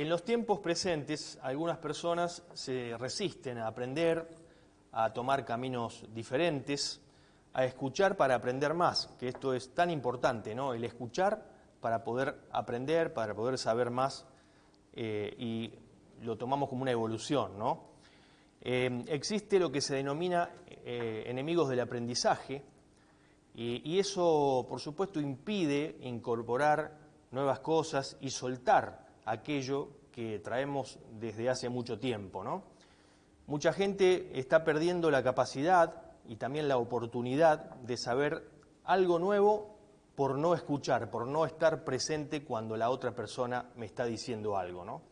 En los tiempos presentes, algunas personas se resisten a aprender, a tomar caminos diferentes, a escuchar para aprender más, que esto es tan importante, ¿no? El escuchar para poder aprender, para poder saber más, y lo tomamos como una evolución, ¿no? Existe lo que se denomina enemigos del aprendizaje, y eso, por supuesto, impide incorporar nuevas cosas y soltar aquello que traemos desde hace mucho tiempo, ¿no? Mucha gente está perdiendo la capacidad y también la oportunidad de saber algo nuevo por no escuchar, por no estar presente cuando la otra persona me está diciendo algo, ¿no?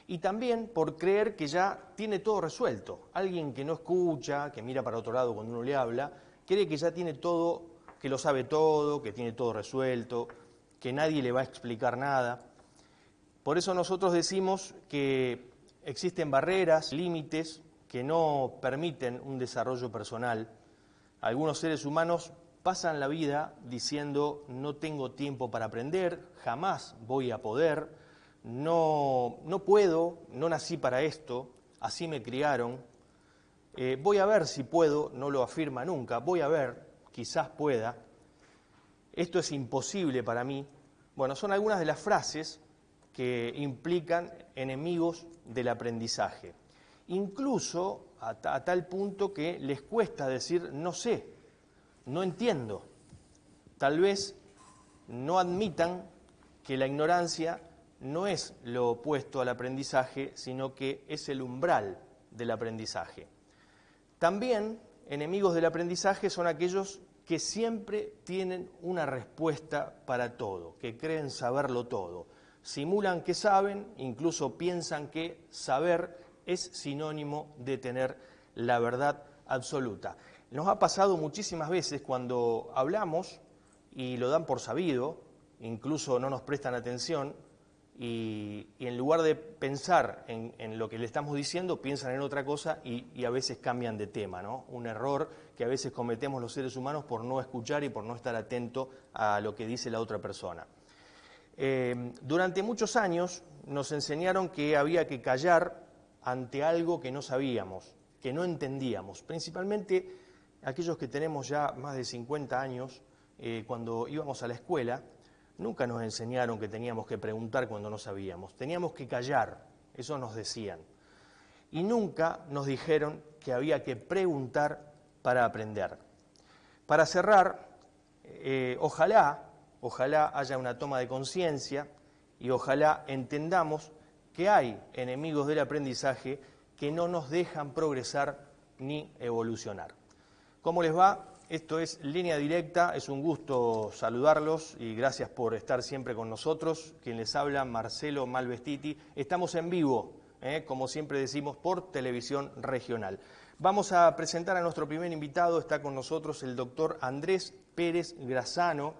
Y también por creer que ya tiene todo resuelto. Alguien que no escucha, que mira para otro lado cuando uno le habla, cree que ya tiene todo, que lo sabe todo, que tiene todo resuelto, que nadie le va a explicar nada. Por eso nosotros decimos que existen barreras, límites que no permiten un desarrollo personal. Algunos seres humanos pasan la vida diciendo no tengo tiempo para aprender, jamás voy a poder, no puedo, no nací para esto, así me criaron, voy a ver si puedo, no lo afirma nunca, voy a ver, quizás pueda, esto es imposible para mí. Bueno, son algunas de las frases que implican enemigos del aprendizaje. Incluso a tal punto que les cuesta decir no sé, no entiendo. Tal vez no admitan que la ignorancia no es lo opuesto al aprendizaje, sino que es el umbral del aprendizaje. También enemigos del aprendizaje son aquellos que siempre tienen una respuesta para todo, que creen saberlo todo. Simulan que saben, incluso piensan que saber es sinónimo de tener la verdad absoluta. Nos ha pasado muchísimas veces cuando hablamos y lo dan por sabido, incluso no nos prestan atención y en lugar de pensar en lo que le estamos diciendo, piensan en otra cosa y a veces cambian de tema, ¿no? Un error que a veces cometemos los seres humanos por no escuchar y por no estar atento a lo que dice la otra persona. Durante muchos años nos enseñaron que había que callar ante algo que no sabíamos, que no entendíamos, principalmente aquellos que tenemos ya más de 50 años, cuando íbamos a la escuela, nunca nos enseñaron que teníamos que preguntar cuando no sabíamos, teníamos que callar, eso nos decían. Y nunca nos dijeron que había que preguntar para aprender. Para cerrar, ojalá haya una toma de conciencia y ojalá entendamos que hay enemigos del aprendizaje que no nos dejan progresar ni evolucionar. ¿Cómo les va? Esto es Línea Directa, es un gusto saludarlos y gracias por estar siempre con nosotros. Quien les habla, Marcelo Malvestiti. Estamos en vivo, como siempre decimos, por Televisión Regional. Vamos a presentar a nuestro primer invitado, está con nosotros el doctor Andrés Pérez Grazano,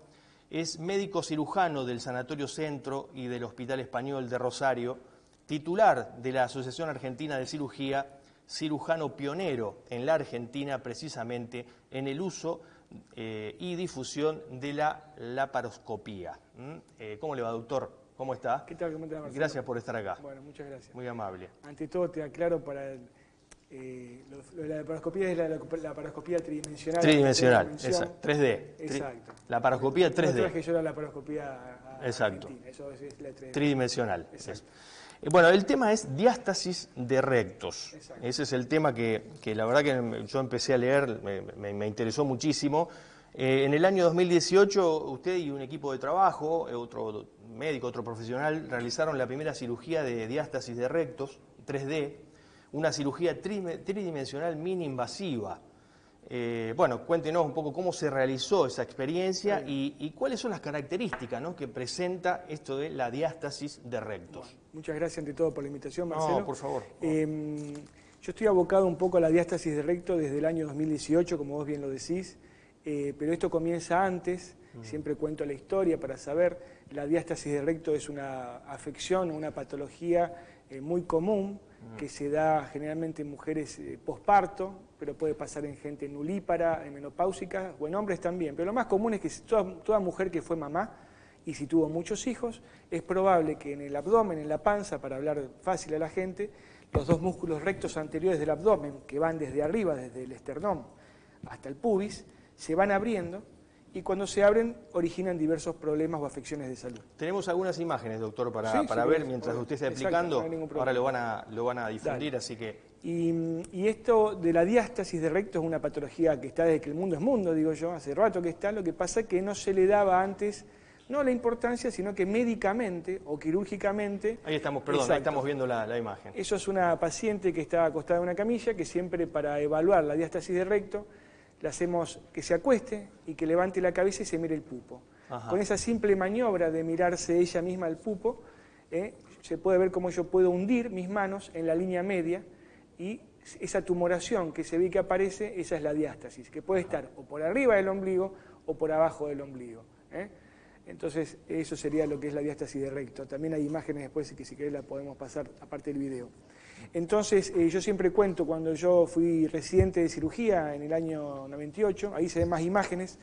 es médico cirujano del Sanatorio Centro y del Hospital Español de Rosario, titular de la Asociación Argentina de Cirugía, cirujano pionero en la Argentina precisamente en el uso y difusión de la laparoscopía. ¿Cómo le va, doctor? ¿Cómo está? ¿Qué tal? ¿Cómo te va, Marcelo? Gracias por estar acá. Bueno, muchas gracias. Muy amable. Ante todo te aclaro para lo de la laparoscopía es la laparoscopía tridimensional. Tridimensional, exacto, 3D. Exacto. Laparoscopía 3D. No traje yo la laparoscopía exacto. argentina, eso es la 3D. Tridimensional. Exacto. Bueno, el tema es diástasis de rectos. Exacto. Ese es el tema que la verdad que yo empecé a leer, me interesó muchísimo. En el año 2018, usted y un equipo de trabajo, otro médico, otro profesional, realizaron la primera cirugía de diástasis de rectos, 3D, una cirugía tridimensional mini invasiva. Bueno, cuéntenos un poco cómo se realizó esa experiencia y cuáles son las características, ¿no?, que presenta esto de la diástasis de rectos. Bueno, muchas gracias ante todo por la invitación, Marcelo. No, por favor. Yo estoy abocado un poco a la diástasis de recto desde el año 2018, como vos bien lo decís, pero esto comienza antes, siempre cuento la historia para saber. La diástasis de recto es una afección, una patología muy común, que se da generalmente en mujeres posparto, pero puede pasar en gente nulípara, en menopáusica o en hombres también. Pero lo más común es que toda mujer que fue mamá y si tuvo muchos hijos, es probable que en el abdomen, en la panza, para hablar fácil a la gente, los dos músculos rectos anteriores del abdomen, que van desde arriba, desde el esternón hasta el pubis, se van abriendo y cuando se abren originan diversos problemas o afecciones de salud. Tenemos algunas imágenes, doctor, para Sí, ver mientras usted está explicando. No hay ningún Ahora problema. lo van a difundir, Dale. así que... Y esto de la diástasis de recto es una patología que está desde que el mundo es mundo, digo yo, hace rato que está, lo que pasa es que no se le daba antes, no la importancia, sino que médicamente o quirúrgicamente... Ahí estamos, perdón, Exacto. ahí estamos viendo la imagen. Eso es una paciente que está acostada en una camilla, que siempre para evaluar la diástasis de recto, le hacemos que se acueste y que levante la cabeza y se mire el pupo. Ajá. Con esa simple maniobra de mirarse ella misma al pupo, se puede ver cómo yo puedo hundir mis manos en la línea media y esa tumoración que se ve que aparece, esa es la diástasis, que puede estar o por arriba del ombligo o por abajo del ombligo. Entonces, eso sería lo que es la diástasis de recto. También hay imágenes después que si querés la podemos pasar, aparte del video. Entonces, yo siempre cuento cuando yo fui residente de cirugía en el año 98, ahí se ven más imágenes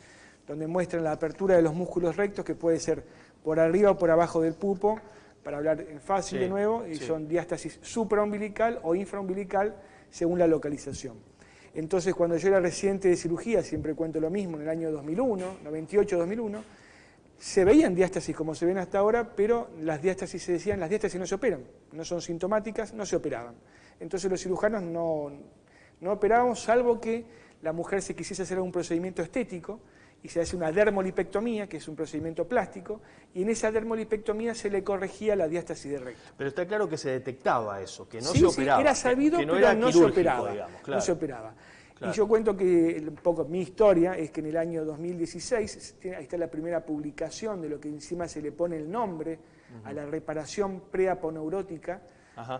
donde muestran la apertura de los músculos rectos, que puede ser por arriba o por abajo del pupo, para hablar en fácil de nuevo, y son diástasis supraumbilical o infraumbilical según la localización. Entonces, cuando yo era residente de cirugía, siempre cuento lo mismo, en el año 2001, 98-2001, se veían diástasis como se ven hasta ahora, pero las diástasis se decían, las diástasis no se operan, no son sintomáticas, no se operaban. Entonces los cirujanos no operábamos, salvo que la mujer se quisiese hacer un procedimiento estético y se hace una dermolipectomía, que es un procedimiento plástico, y en esa dermolipectomía se le corregía la diástasis de recto. Pero está claro que se detectaba eso, que no Sí, se operaba. Sí, era sabido, que no pero era no se operaba. Digamos, claro. No se operaba. Claro. Y yo cuento que un poco mi historia es que en el año 2016, ahí está la primera publicación de lo que encima se le pone el nombre a la reparación preaponeurótica,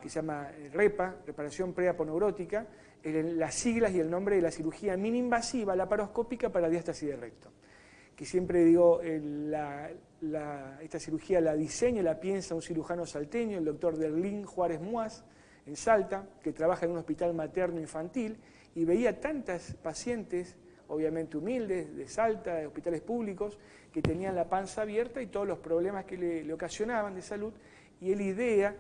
que se llama REPA, reparación preaponeurótica, las siglas y el nombre de la cirugía mini-invasiva laparoscópica para diástasis de recto. Que siempre digo, esta cirugía la diseña, la piensa un cirujano salteño, el doctor Derlín Juárez Muaz, en Salta, que trabaja en un hospital materno-infantil, y veía tantas pacientes, obviamente humildes, de Salta, de hospitales públicos, que tenían la panza abierta y todos los problemas que le ocasionaban de salud, y él idea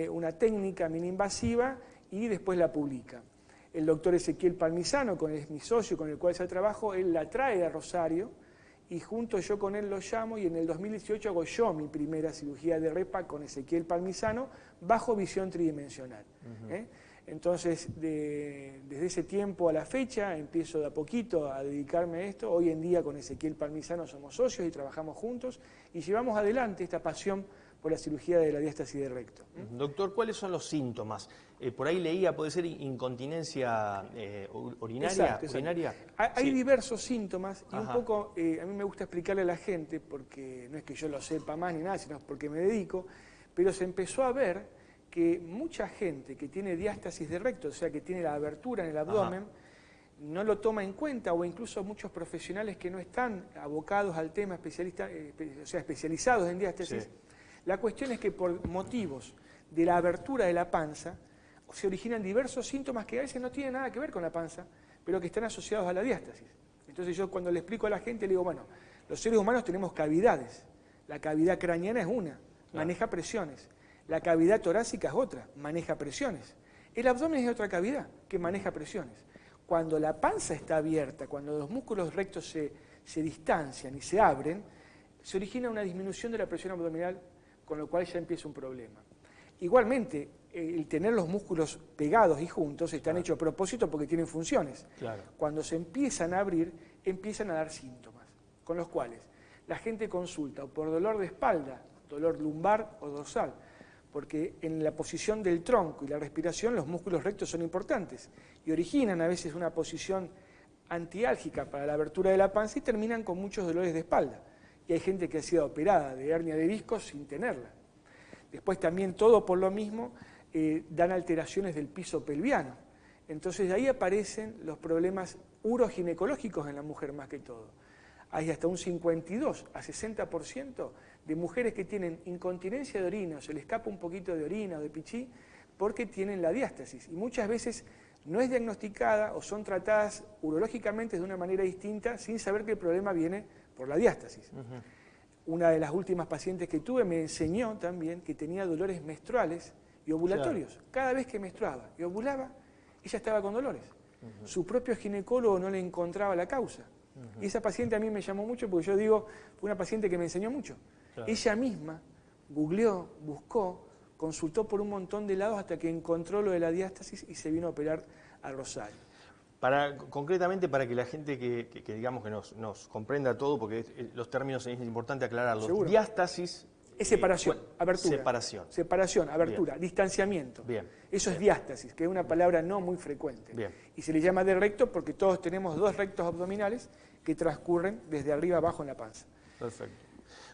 una técnica mini-invasiva y después la publica. El doctor Ezequiel Palmisano, es mi socio con el cual ya trabajo, él la trae a Rosario, y junto yo con él lo llamo, y en el 2018 hago yo mi primera cirugía de REPA con Ezequiel Palmisano, bajo visión tridimensional. Entonces, desde ese tiempo a la fecha, empiezo de a poquito a dedicarme a esto. Hoy en día con Ezequiel Palmisano somos socios y trabajamos juntos, y llevamos adelante esta pasión por la cirugía de la diástasis de recto. Doctor, ¿cuáles son los síntomas? Por ahí leía, puede ser incontinencia urinaria. Exacto. Hay diversos síntomas y un poco, a mí me gusta explicarle a la gente, porque no es que yo lo sepa más ni nada, sino porque me dedico, pero se empezó a ver que mucha gente que tiene diástasis de recto, o sea, que tiene la abertura en el abdomen, no lo toma en cuenta, o incluso muchos profesionales que no están abocados al tema, especializados en diástasis. La cuestión es que por motivos de la abertura de la panza se originan diversos síntomas que a veces no tienen nada que ver con la panza, pero que están asociados a la diástasis. Entonces yo cuando le explico a la gente, le digo, bueno, los seres humanos tenemos cavidades. La cavidad craneana es una, maneja presiones. La cavidad torácica es otra, maneja presiones. El abdomen es otra cavidad que maneja presiones. Cuando la panza está abierta, cuando los músculos rectos se distancian y se abren, se origina una disminución de la presión abdominal, con lo cual ya empieza un problema. Igualmente, el tener los músculos pegados y juntos están hechos a propósito porque tienen funciones. Cuando se empiezan a abrir, empiezan a dar síntomas, con los cuales la gente consulta o por dolor de espalda, dolor lumbar o dorsal, porque en la posición del tronco y la respiración los músculos rectos son importantes y originan a veces una posición antiálgica para la abertura de la panza y terminan con muchos dolores de espalda. Y hay gente que ha sido operada de hernia de discos sin tenerla. Después también todo por lo mismo dan alteraciones del piso pelviano. Entonces de ahí aparecen los problemas uroginecológicos en la mujer más que todo. Hay hasta un 52 a 60% de mujeres que tienen incontinencia de orina, o se les escapa un poquito de orina o de pichí, porque tienen la diástasis. Y muchas veces no es diagnosticada o son tratadas urológicamente de una manera distinta sin saber que el problema viene por la diástasis. Una de las últimas pacientes que tuve me enseñó también que tenía dolores menstruales y ovulatorios. Claro. Cada vez que menstruaba y ovulaba, ella estaba con dolores. Su propio ginecólogo no le encontraba la causa. Y esa paciente a mí me llamó mucho porque yo digo, fue una paciente que me enseñó mucho. Claro. Ella misma googleó, buscó, consultó por un montón de lados hasta que encontró lo de la diástasis y se vino a operar a Rosario. Concretamente para que la gente que digamos que nos comprenda todo, porque los términos es importante aclararlos. ¿Seguro? Diástasis es separación, abertura. Separación, abertura, bien. Distanciamiento. Bien. Eso es diástasis, que es una palabra no muy frecuente. Bien. Y se le llama de recto porque todos tenemos dos rectos abdominales que transcurren desde arriba abajo en la panza. Perfecto.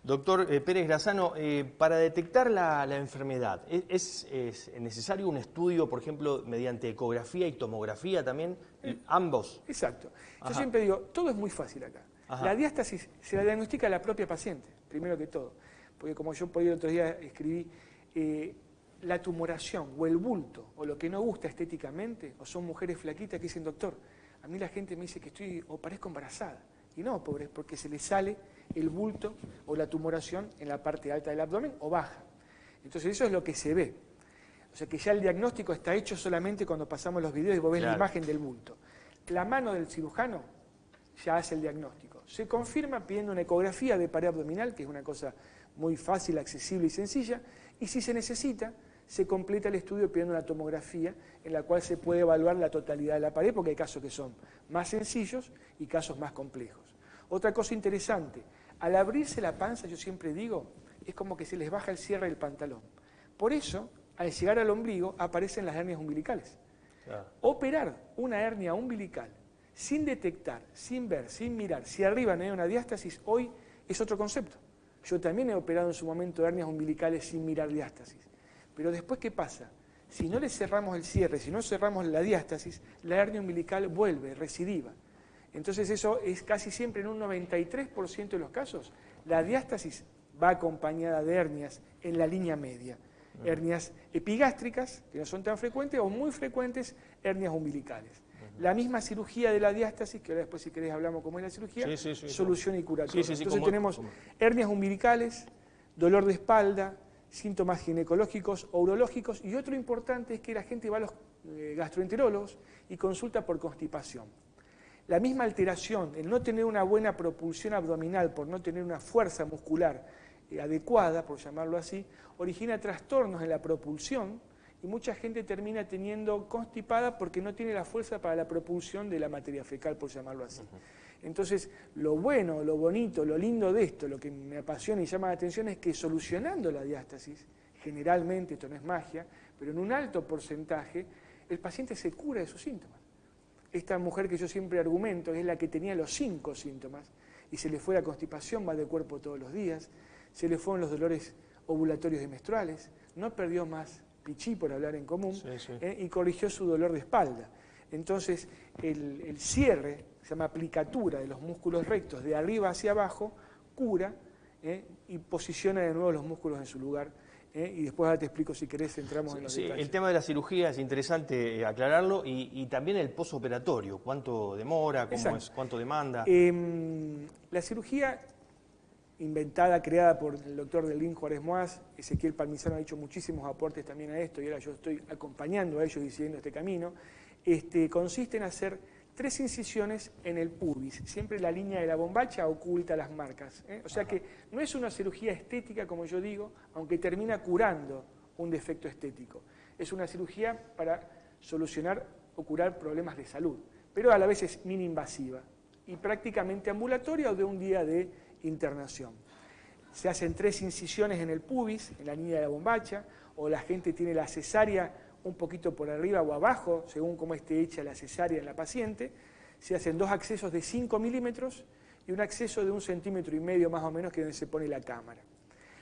Doctor Pérez Grassano, para detectar la enfermedad, ¿es necesario un estudio, por ejemplo, mediante ecografía y tomografía también? ¿Ambos? Exacto. Yo Ajá. siempre digo, todo es muy fácil acá. Ajá. La diástasis se la diagnostica la propia paciente, primero que todo. Porque como yo por ahí el otro día escribí, la tumoración o el bulto o lo que no gusta estéticamente, o son mujeres flaquitas que dicen, doctor, a mí la gente me dice que estoy o parezco embarazada. Y no, pobres, porque se les sale el bulto o la tumoración en la parte alta del abdomen o baja. Entonces eso es lo que se ve. O sea que ya el diagnóstico está hecho solamente cuando pasamos los videos y vos ves la imagen del bulto. La mano del cirujano ya hace el diagnóstico. Se confirma pidiendo una ecografía de pared abdominal, que es una cosa muy fácil, accesible y sencilla, y si se necesita, se completa el estudio pidiendo una tomografía en la cual se puede evaluar la totalidad de la pared, porque hay casos que son más sencillos y casos más complejos. Otra cosa interesante, al abrirse la panza, yo siempre digo, es como que se les baja el cierre del pantalón. Por eso, al llegar al ombligo, aparecen las hernias umbilicales. Claro. Operar una hernia umbilical sin detectar, sin ver, sin mirar, si arriba no hay una diástasis, hoy es otro concepto. Yo también he operado en su momento hernias umbilicales sin mirar diástasis. Pero después, ¿qué pasa? Si no le cerramos el cierre, si no cerramos la diástasis, la hernia umbilical vuelve, recidiva. Entonces eso es casi siempre en un 93% de los casos. La diástasis va acompañada de hernias en la línea media. Hernias epigástricas, que no son tan frecuentes, o muy frecuentes, hernias umbilicales. La misma cirugía de la diástasis, que ahora después si querés hablamos cómo es la cirugía, solución y curación. Entonces tenemos hernias umbilicales, dolor de espalda, síntomas ginecológicos o urológicos, y otro importante es que la gente va a los gastroenterólogos y consulta por constipación. La misma alteración, el no tener una buena propulsión abdominal por no tener una fuerza muscular adecuada, por llamarlo así, origina trastornos en la propulsión y mucha gente termina teniendo constipada porque no tiene la fuerza para la propulsión de la materia fecal, por llamarlo así. Entonces, lo bueno, lo bonito, lo lindo de esto, lo que me apasiona y llama la atención es que solucionando la diástasis, generalmente, esto no es magia, pero en un alto porcentaje, el paciente se cura de sus síntomas. Esta mujer que yo siempre argumento es la que tenía los 5 síntomas y se le fue la constipación, va de cuerpo todos los días, se le fueron los dolores ovulatorios y menstruales, no perdió más pichí, por hablar en común, y corrigió su dolor de espalda. Entonces, el cierre, se llama aplicatura de los músculos rectos de arriba hacia abajo, cura y posiciona de nuevo los músculos en su lugar. Y después ahora te explico, si querés, entramos en los detalles. El tema de la cirugía es interesante aclararlo y también el posoperatorio, ¿cuánto demora? ¿Cuánto demanda? La cirugía inventada, creada por el doctor Delín Juárez Moaz, Ezequiel Palmisano ha hecho muchísimos aportes también a esto y ahora yo estoy acompañando a ellos y siguiendo este camino, consiste en hacer 3 incisiones en el pubis, siempre la línea de la bombacha oculta las marcas. O sea que no es una cirugía estética, como yo digo, aunque termina curando un defecto estético. Es una cirugía para solucionar o curar problemas de salud, pero a la vez es mini-invasiva y prácticamente ambulatoria o de un día de internación. Se hacen 3 incisiones en el pubis, en la línea de la bombacha, o la gente tiene la cesárea un poquito por arriba o abajo, según cómo esté hecha la cesárea en la paciente. Se hacen 2 accesos de 5 milímetros y un acceso de 1,5 centímetros más o menos, que es donde se pone la cámara.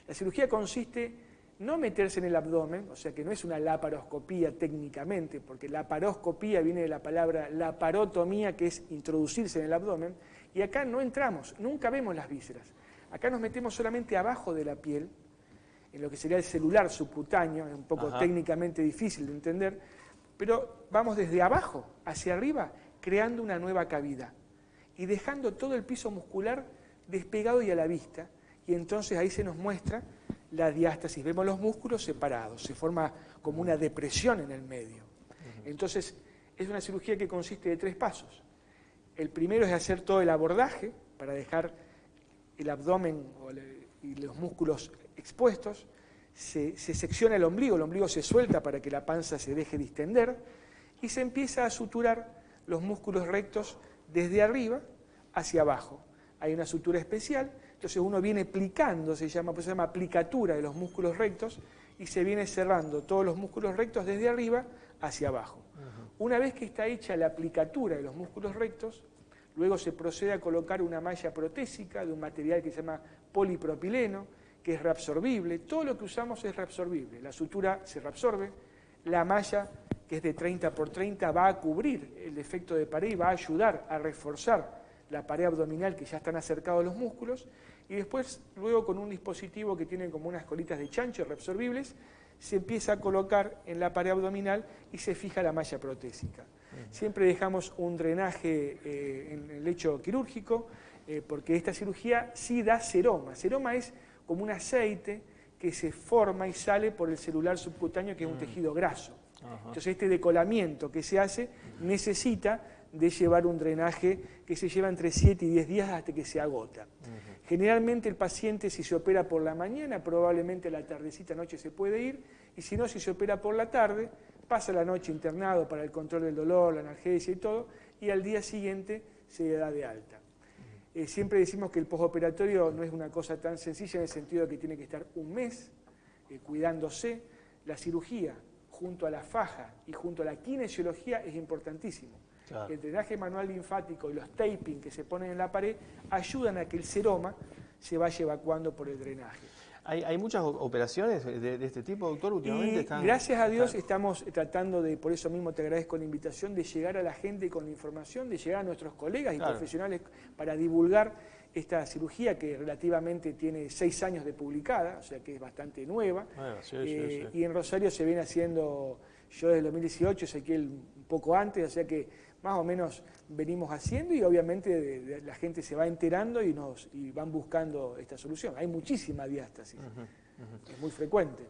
La cirugía consiste no meterse en el abdomen, o sea que no es una laparoscopía técnicamente, porque laparoscopía viene de la palabra laparotomía, que es introducirse en el abdomen, y acá no entramos, nunca vemos las vísceras. Acá nos metemos solamente abajo de la piel, en lo que sería el celular subcutáneo, es un poco técnicamente difícil de entender, pero vamos desde abajo hacia arriba creando una nueva cavidad y dejando todo el piso muscular despegado y a la vista, y entonces ahí se nos muestra la diástasis. Vemos los músculos separados, se forma como una depresión en el medio. Entonces, es una cirugía que consiste de 3 pasos. El primero es hacer todo el abordaje para dejar el abdomen y los músculos expuestos. Se secciona el ombligo se suelta para que la panza se deje distender y se empieza a suturar los músculos rectos desde arriba hacia abajo. Hay una sutura especial, entonces uno viene plicando, se llama aplicatura de los músculos rectos y se viene cerrando todos los músculos rectos desde arriba hacia abajo. Una vez que está hecha la aplicatura de los músculos rectos, luego se procede a colocar una malla protésica de un material que se llama polipropileno, que es reabsorbible. Todo lo que usamos es reabsorbible. La sutura se reabsorbe, la malla, que es de 30 por 30, va a cubrir el defecto de pared y va a ayudar a reforzar la pared abdominal que ya están acercados los músculos, y después, luego con un dispositivo que tiene como unas colitas de chancho reabsorbibles, se empieza a colocar en la pared abdominal y se fija la malla protésica. Siempre dejamos un drenaje en el lecho quirúrgico, porque esta cirugía sí da seroma. Seroma es como un aceite que se forma y sale por el celular subcutáneo, que es un tejido graso. Entonces este decolamiento que se hace necesita de llevar un drenaje que se lleva entre 7 y 10 días hasta que se agota. Generalmente el paciente, si se opera por la mañana, probablemente a la tardecita noche se puede ir, y si no, si se opera por la tarde, pasa la noche internado para el control del dolor, la analgesia y todo, y al día siguiente se da de alta. Siempre decimos que el postoperatorio no es una cosa tan sencilla, en el sentido de que tiene que estar un mes cuidándose. La cirugía junto a la faja y junto a la kinesiología es importantísimo. Claro. El drenaje manual linfático y los taping que se ponen en la pared ayudan a que el seroma se vaya evacuando por el drenaje. ¿Hay muchas operaciones de este tipo, doctor, últimamente? Gracias a Dios estamos tratando de, por eso mismo te agradezco la invitación, de llegar a la gente con la información, de llegar a nuestros colegas y profesionales para divulgar esta cirugía que relativamente tiene 6 años de publicada, o sea que es bastante nueva. Y en Rosario se viene haciendo, yo desde el 2018, Ezequiel un poco antes, o sea que más o menos venimos haciendo, y obviamente la gente se va enterando y van buscando esta solución. Hay muchísima diástasis, es muy frecuente.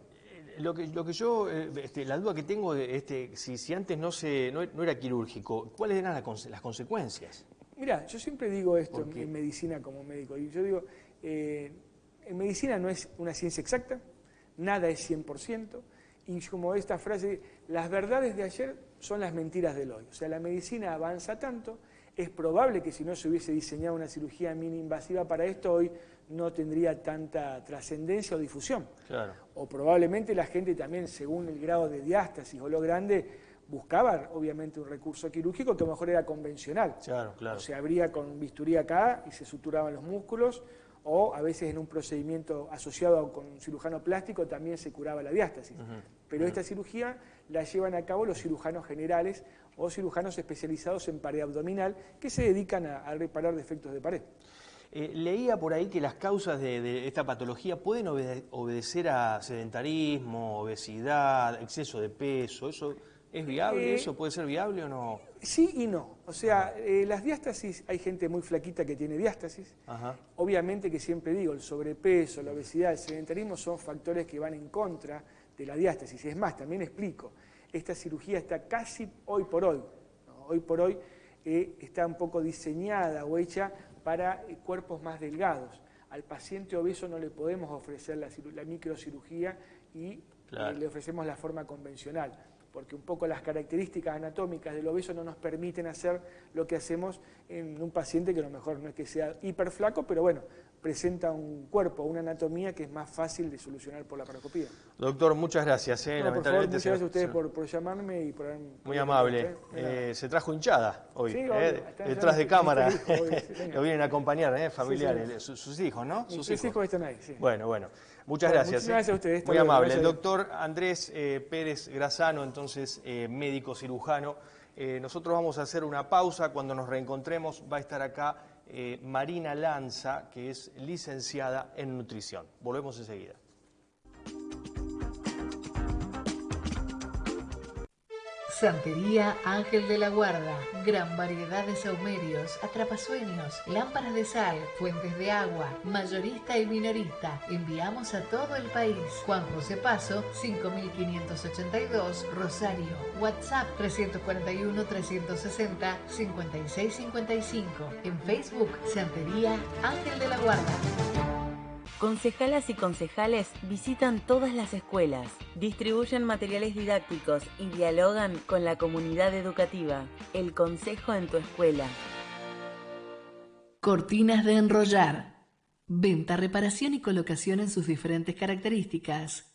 Lo que yo, la duda que tengo, si antes no era quirúrgico, ¿cuáles eran las consecuencias? Mirá, yo siempre digo esto en medicina como médico, y yo digo, en medicina no es una ciencia exacta, nada es 100%, y como esta frase, las verdades de ayer son las mentiras del hoy. O sea, la medicina avanza tanto, es probable que si no se hubiese diseñado una cirugía mini-invasiva para esto, hoy no tendría tanta trascendencia o difusión. Claro. O probablemente la gente también, según el grado de diástasis o lo grande, buscaba obviamente un recurso quirúrgico que a lo mejor era convencional. Claro, claro. O se abría con bisturí acá y se suturaban los músculos, o a veces en un procedimiento asociado con un cirujano plástico también se curaba la diástasis. Pero esta cirugía la llevan a cabo los cirujanos generales o cirujanos especializados en pared abdominal que se dedican a reparar defectos de pared. Leía por ahí que las causas de esta patología pueden obedecer a sedentarismo, obesidad, exceso de peso. ¿Eso es viable? ¿Eso puede ser viable o no? Sí y no. O sea, las diástasis, hay gente muy flaquita que tiene diástasis. Obviamente que siempre digo, el sobrepeso, la obesidad, el sedentarismo son factores que van en contra de la diástasis. Es más, también explico, esta cirugía está casi hoy por hoy, ¿no? Hoy por hoy está un poco diseñada o hecha para cuerpos más delgados. Al paciente obeso no le podemos ofrecer la microcirugía y le ofrecemos la forma convencional, porque un poco las características anatómicas del obeso no nos permiten hacer lo que hacemos en un paciente que a lo mejor no es que sea hiperflaco, pero bueno, presenta un cuerpo, una anatomía que es más fácil de solucionar por la laparoscopía. Doctor, muchas gracias. No, por favor, muchas gracias a ustedes por llamarme y por haberme... Muy amable. Se trajo hinchada hoy, sí, detrás de cámara. Lo vienen a acompañar, familiares, sus hijos, ¿no? Sus hijos están ahí, sí. Bueno, muchas gracias. Muchas gracias a ustedes. Muy amable. El doctor Andrés Pérez Grazano, entonces médico cirujano. Nosotros vamos a hacer una pausa. Cuando nos reencontremos va a estar acá Marina Lanza, que es licenciada en nutrición. Volvemos enseguida. Santería Ángel de la Guarda. Gran variedad de saumerios, atrapasueños, lámparas de sal, fuentes de agua, mayorista y minorista. Enviamos a todo el país. Juan José Paso, 5582, Rosario. WhatsApp 341-360-5655. En Facebook, Santería Ángel de la Guarda. Concejalas y concejales visitan todas las escuelas, distribuyen materiales didácticos y dialogan con la comunidad educativa. El consejo en tu escuela. Cortinas de enrollar. Venta, reparación y colocación en sus diferentes características.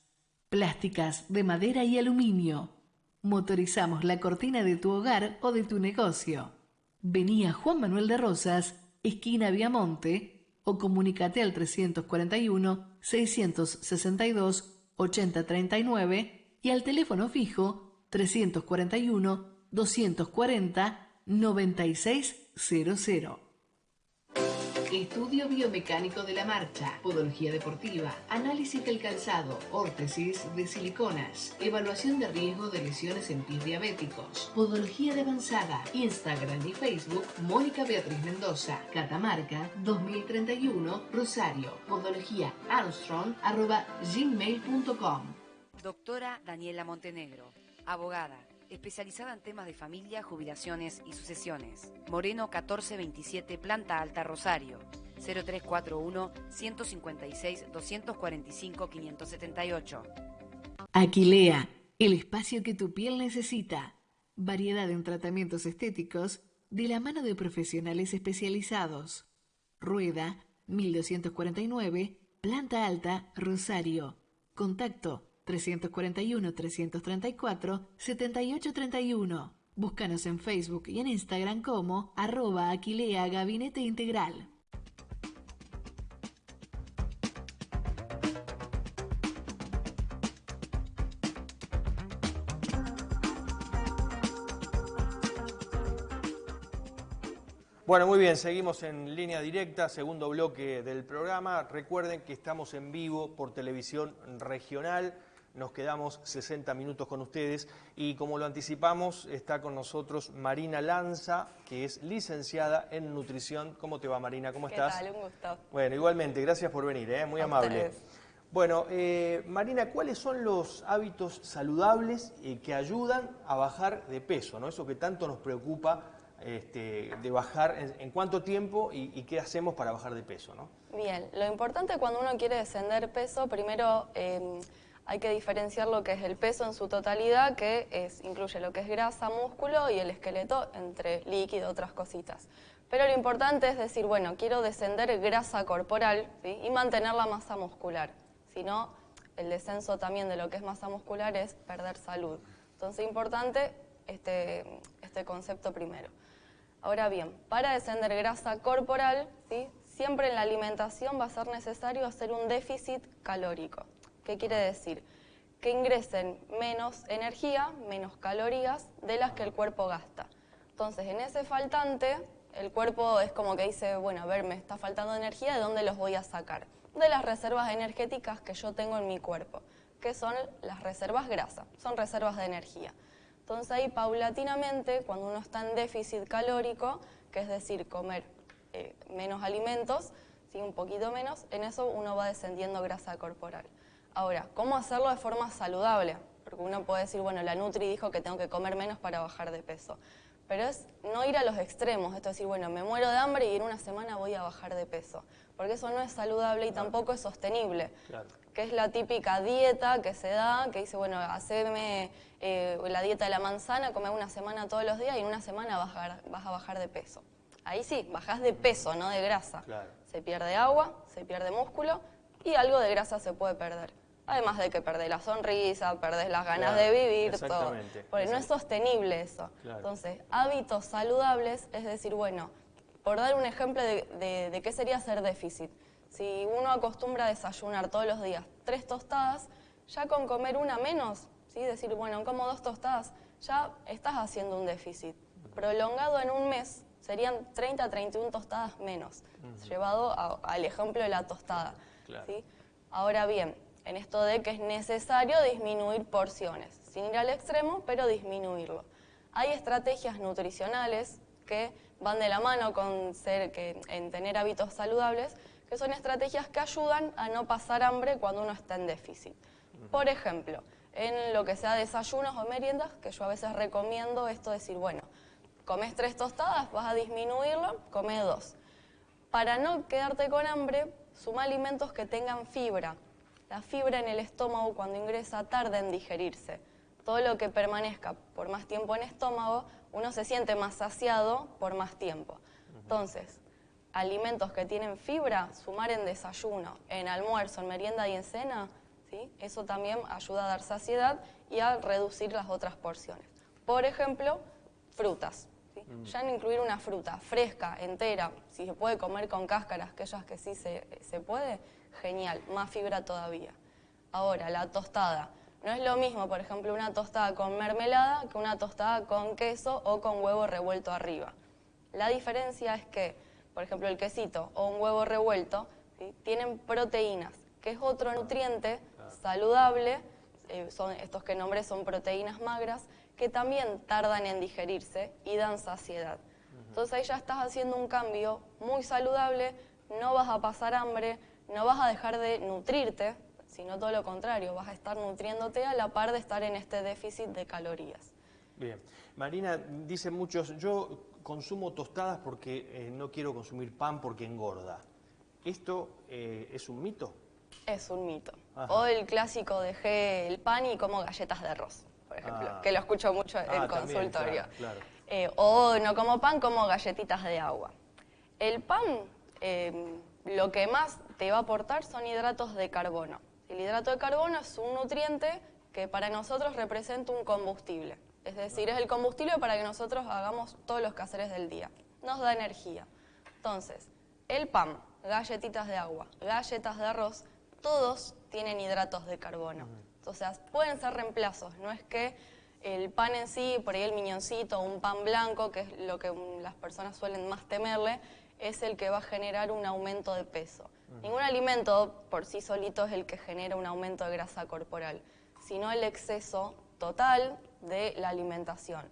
Plásticas, de madera y aluminio. Motorizamos la cortina de tu hogar o de tu negocio. Vení a Juan Manuel de Rosas, esquina Viamonte, o comunícate al 341-662-8039 y al teléfono fijo 341-240-9600. Estudio biomecánico de la marcha, podología deportiva, análisis del calzado, órtesis de siliconas, evaluación de riesgo de lesiones en pies diabéticos, podología de avanzada, Instagram y Facebook, Mónica Beatriz Mendoza, Catamarca 2031, Rosario, podología Armstrong@gmail.com. Doctora Daniela Montenegro, abogada, especializada en temas de familia, jubilaciones y sucesiones. Moreno 1427, Planta Alta, Rosario. 0341-156-245-578. Aquilea, el espacio que tu piel necesita. Variedad en tratamientos estéticos de la mano de profesionales especializados. Rueda 1249, Planta Alta, Rosario. Contacto 341-334-7831. Búscanos en Facebook y en Instagram como @Aquilea Gabinete Integral. Bueno, muy bien, seguimos en línea directa, segundo bloque del programa. Recuerden que estamos en vivo por televisión regional. Nos quedamos 60 minutos con ustedes y como lo anticipamos, está con nosotros Marina Lanza, que es licenciada en nutrición. ¿Cómo te va, Marina? ¿Cómo estás? ¿Qué tal? Un gusto. Bueno, igualmente, gracias por venir, muy amable. Bueno, Marina, ¿cuáles son los hábitos saludables que ayudan a bajar de peso, ¿no? Eso que tanto nos preocupa, de bajar, en cuánto tiempo y qué hacemos para bajar de peso, ¿no? Bien, lo importante cuando uno quiere descender peso, primero hay que diferenciar lo que es el peso en su totalidad, que incluye lo que es grasa, músculo y el esqueleto, entre líquido, otras cositas. Pero lo importante es decir, bueno, quiero descender grasa corporal, ¿sí? Y mantener la masa muscular. Si no, el descenso también de lo que es masa muscular es perder salud. Entonces, importante este concepto primero. Ahora bien, para descender grasa corporal, ¿sí? Siempre en la alimentación va a ser necesario hacer un déficit calórico. ¿Qué quiere decir? Que ingresen menos energía, menos calorías de las que el cuerpo gasta. Entonces, en ese faltante, el cuerpo es como que dice, bueno, a ver, me está faltando energía, ¿de dónde los voy a sacar? De las reservas energéticas que yo tengo en mi cuerpo, que son las reservas grasa, son reservas de energía. Entonces ahí paulatinamente, cuando uno está en déficit calórico, que es decir, comer menos alimentos, ¿sí? Un poquito menos, en eso uno va descendiendo grasa corporal. Ahora, ¿cómo hacerlo de forma saludable? Porque uno puede decir, bueno, la Nutri dijo que tengo que comer menos para bajar de peso. Pero es no ir a los extremos, esto es decir, bueno, me muero de hambre y en una semana voy a bajar de peso. Porque eso no es saludable y tampoco es sostenible. Claro. Que es la típica dieta que se da, que dice, bueno, haceme la dieta de la manzana, come una semana todos los días y en una semana vas a bajar de peso. Ahí sí, bajás de peso, no de grasa. Claro. Se pierde agua, se pierde músculo y algo de grasa se puede perder. Además de que perdés la sonrisa, perdés las ganas de vivir, todo. Porque no es sostenible eso. Claro. Entonces, hábitos saludables, es decir, bueno, por dar un ejemplo de qué sería hacer déficit. Si uno acostumbra a desayunar todos los días 3 tostadas, ya con comer una menos, ¿sí? Decir, bueno, como 2 tostadas, ya estás haciendo un déficit. Prolongado en un mes, serían 30 a 31 tostadas menos, llevado al ejemplo de la tostada. Claro. ¿Sí? Ahora bien, en esto de que es necesario disminuir porciones, sin ir al extremo, pero disminuirlo. Hay estrategias nutricionales que van de la mano con en tener hábitos saludables, que son estrategias que ayudan a no pasar hambre cuando uno está en déficit. Por ejemplo, en lo que sea desayunos o meriendas, que yo a veces recomiendo esto de decir, bueno, comes 3 tostadas, vas a disminuirlo, come 2. Para no quedarte con hambre, suma alimentos que tengan fibra. La fibra en el estómago cuando ingresa tarda en digerirse. Todo lo que permanezca por más tiempo en estómago, uno se siente más saciado por más tiempo. Entonces, alimentos que tienen fibra, sumar en desayuno, en almuerzo, en merienda y en cena, ¿sí? Eso también ayuda a dar saciedad y a reducir las otras porciones. Por ejemplo, frutas. ¿Sí? Ya en incluir una fruta fresca, entera, si se puede comer con cáscaras, aquellas que sí se puede, genial, más fibra todavía. Ahora, la tostada. No es lo mismo, por ejemplo, una tostada con mermelada que una tostada con queso o con huevo revuelto arriba. La diferencia es que, por ejemplo, el quesito o un huevo revuelto, ¿sí? Tienen proteínas, que es otro nutriente saludable, estos que nombré son proteínas magras, que también tardan en digerirse y dan saciedad. Entonces ahí ya estás haciendo un cambio muy saludable, no vas a pasar hambre, no vas a dejar de nutrirte, sino todo lo contrario, vas a estar nutriéndote a la par de estar en este déficit de calorías. Bien. Marina, dicen muchos, yo consumo tostadas porque no quiero consumir pan porque engorda. ¿Esto es un mito? Es un mito. Ajá. O el clásico, dejé el pan y como galletas de arroz, por ejemplo, que lo escucho mucho en consultorio. También, claro. O no como pan, como galletitas de agua. El pan, lo que más te va a aportar son hidratos de carbono. El hidrato de carbono es un nutriente que para nosotros representa un combustible. Es decir, es el combustible para que nosotros hagamos todos los quehaceres del día. Nos da energía. Entonces, el pan, galletitas de agua, galletas de arroz, todos tienen hidratos de carbono. O sea, pueden ser reemplazos. No es que el pan en sí, por ahí el miñoncito, un pan blanco, que es lo que las personas suelen más temerle, es el que va a generar un aumento de peso. Ningún alimento por sí solito es el que genera un aumento de grasa corporal, sino el exceso total de la alimentación.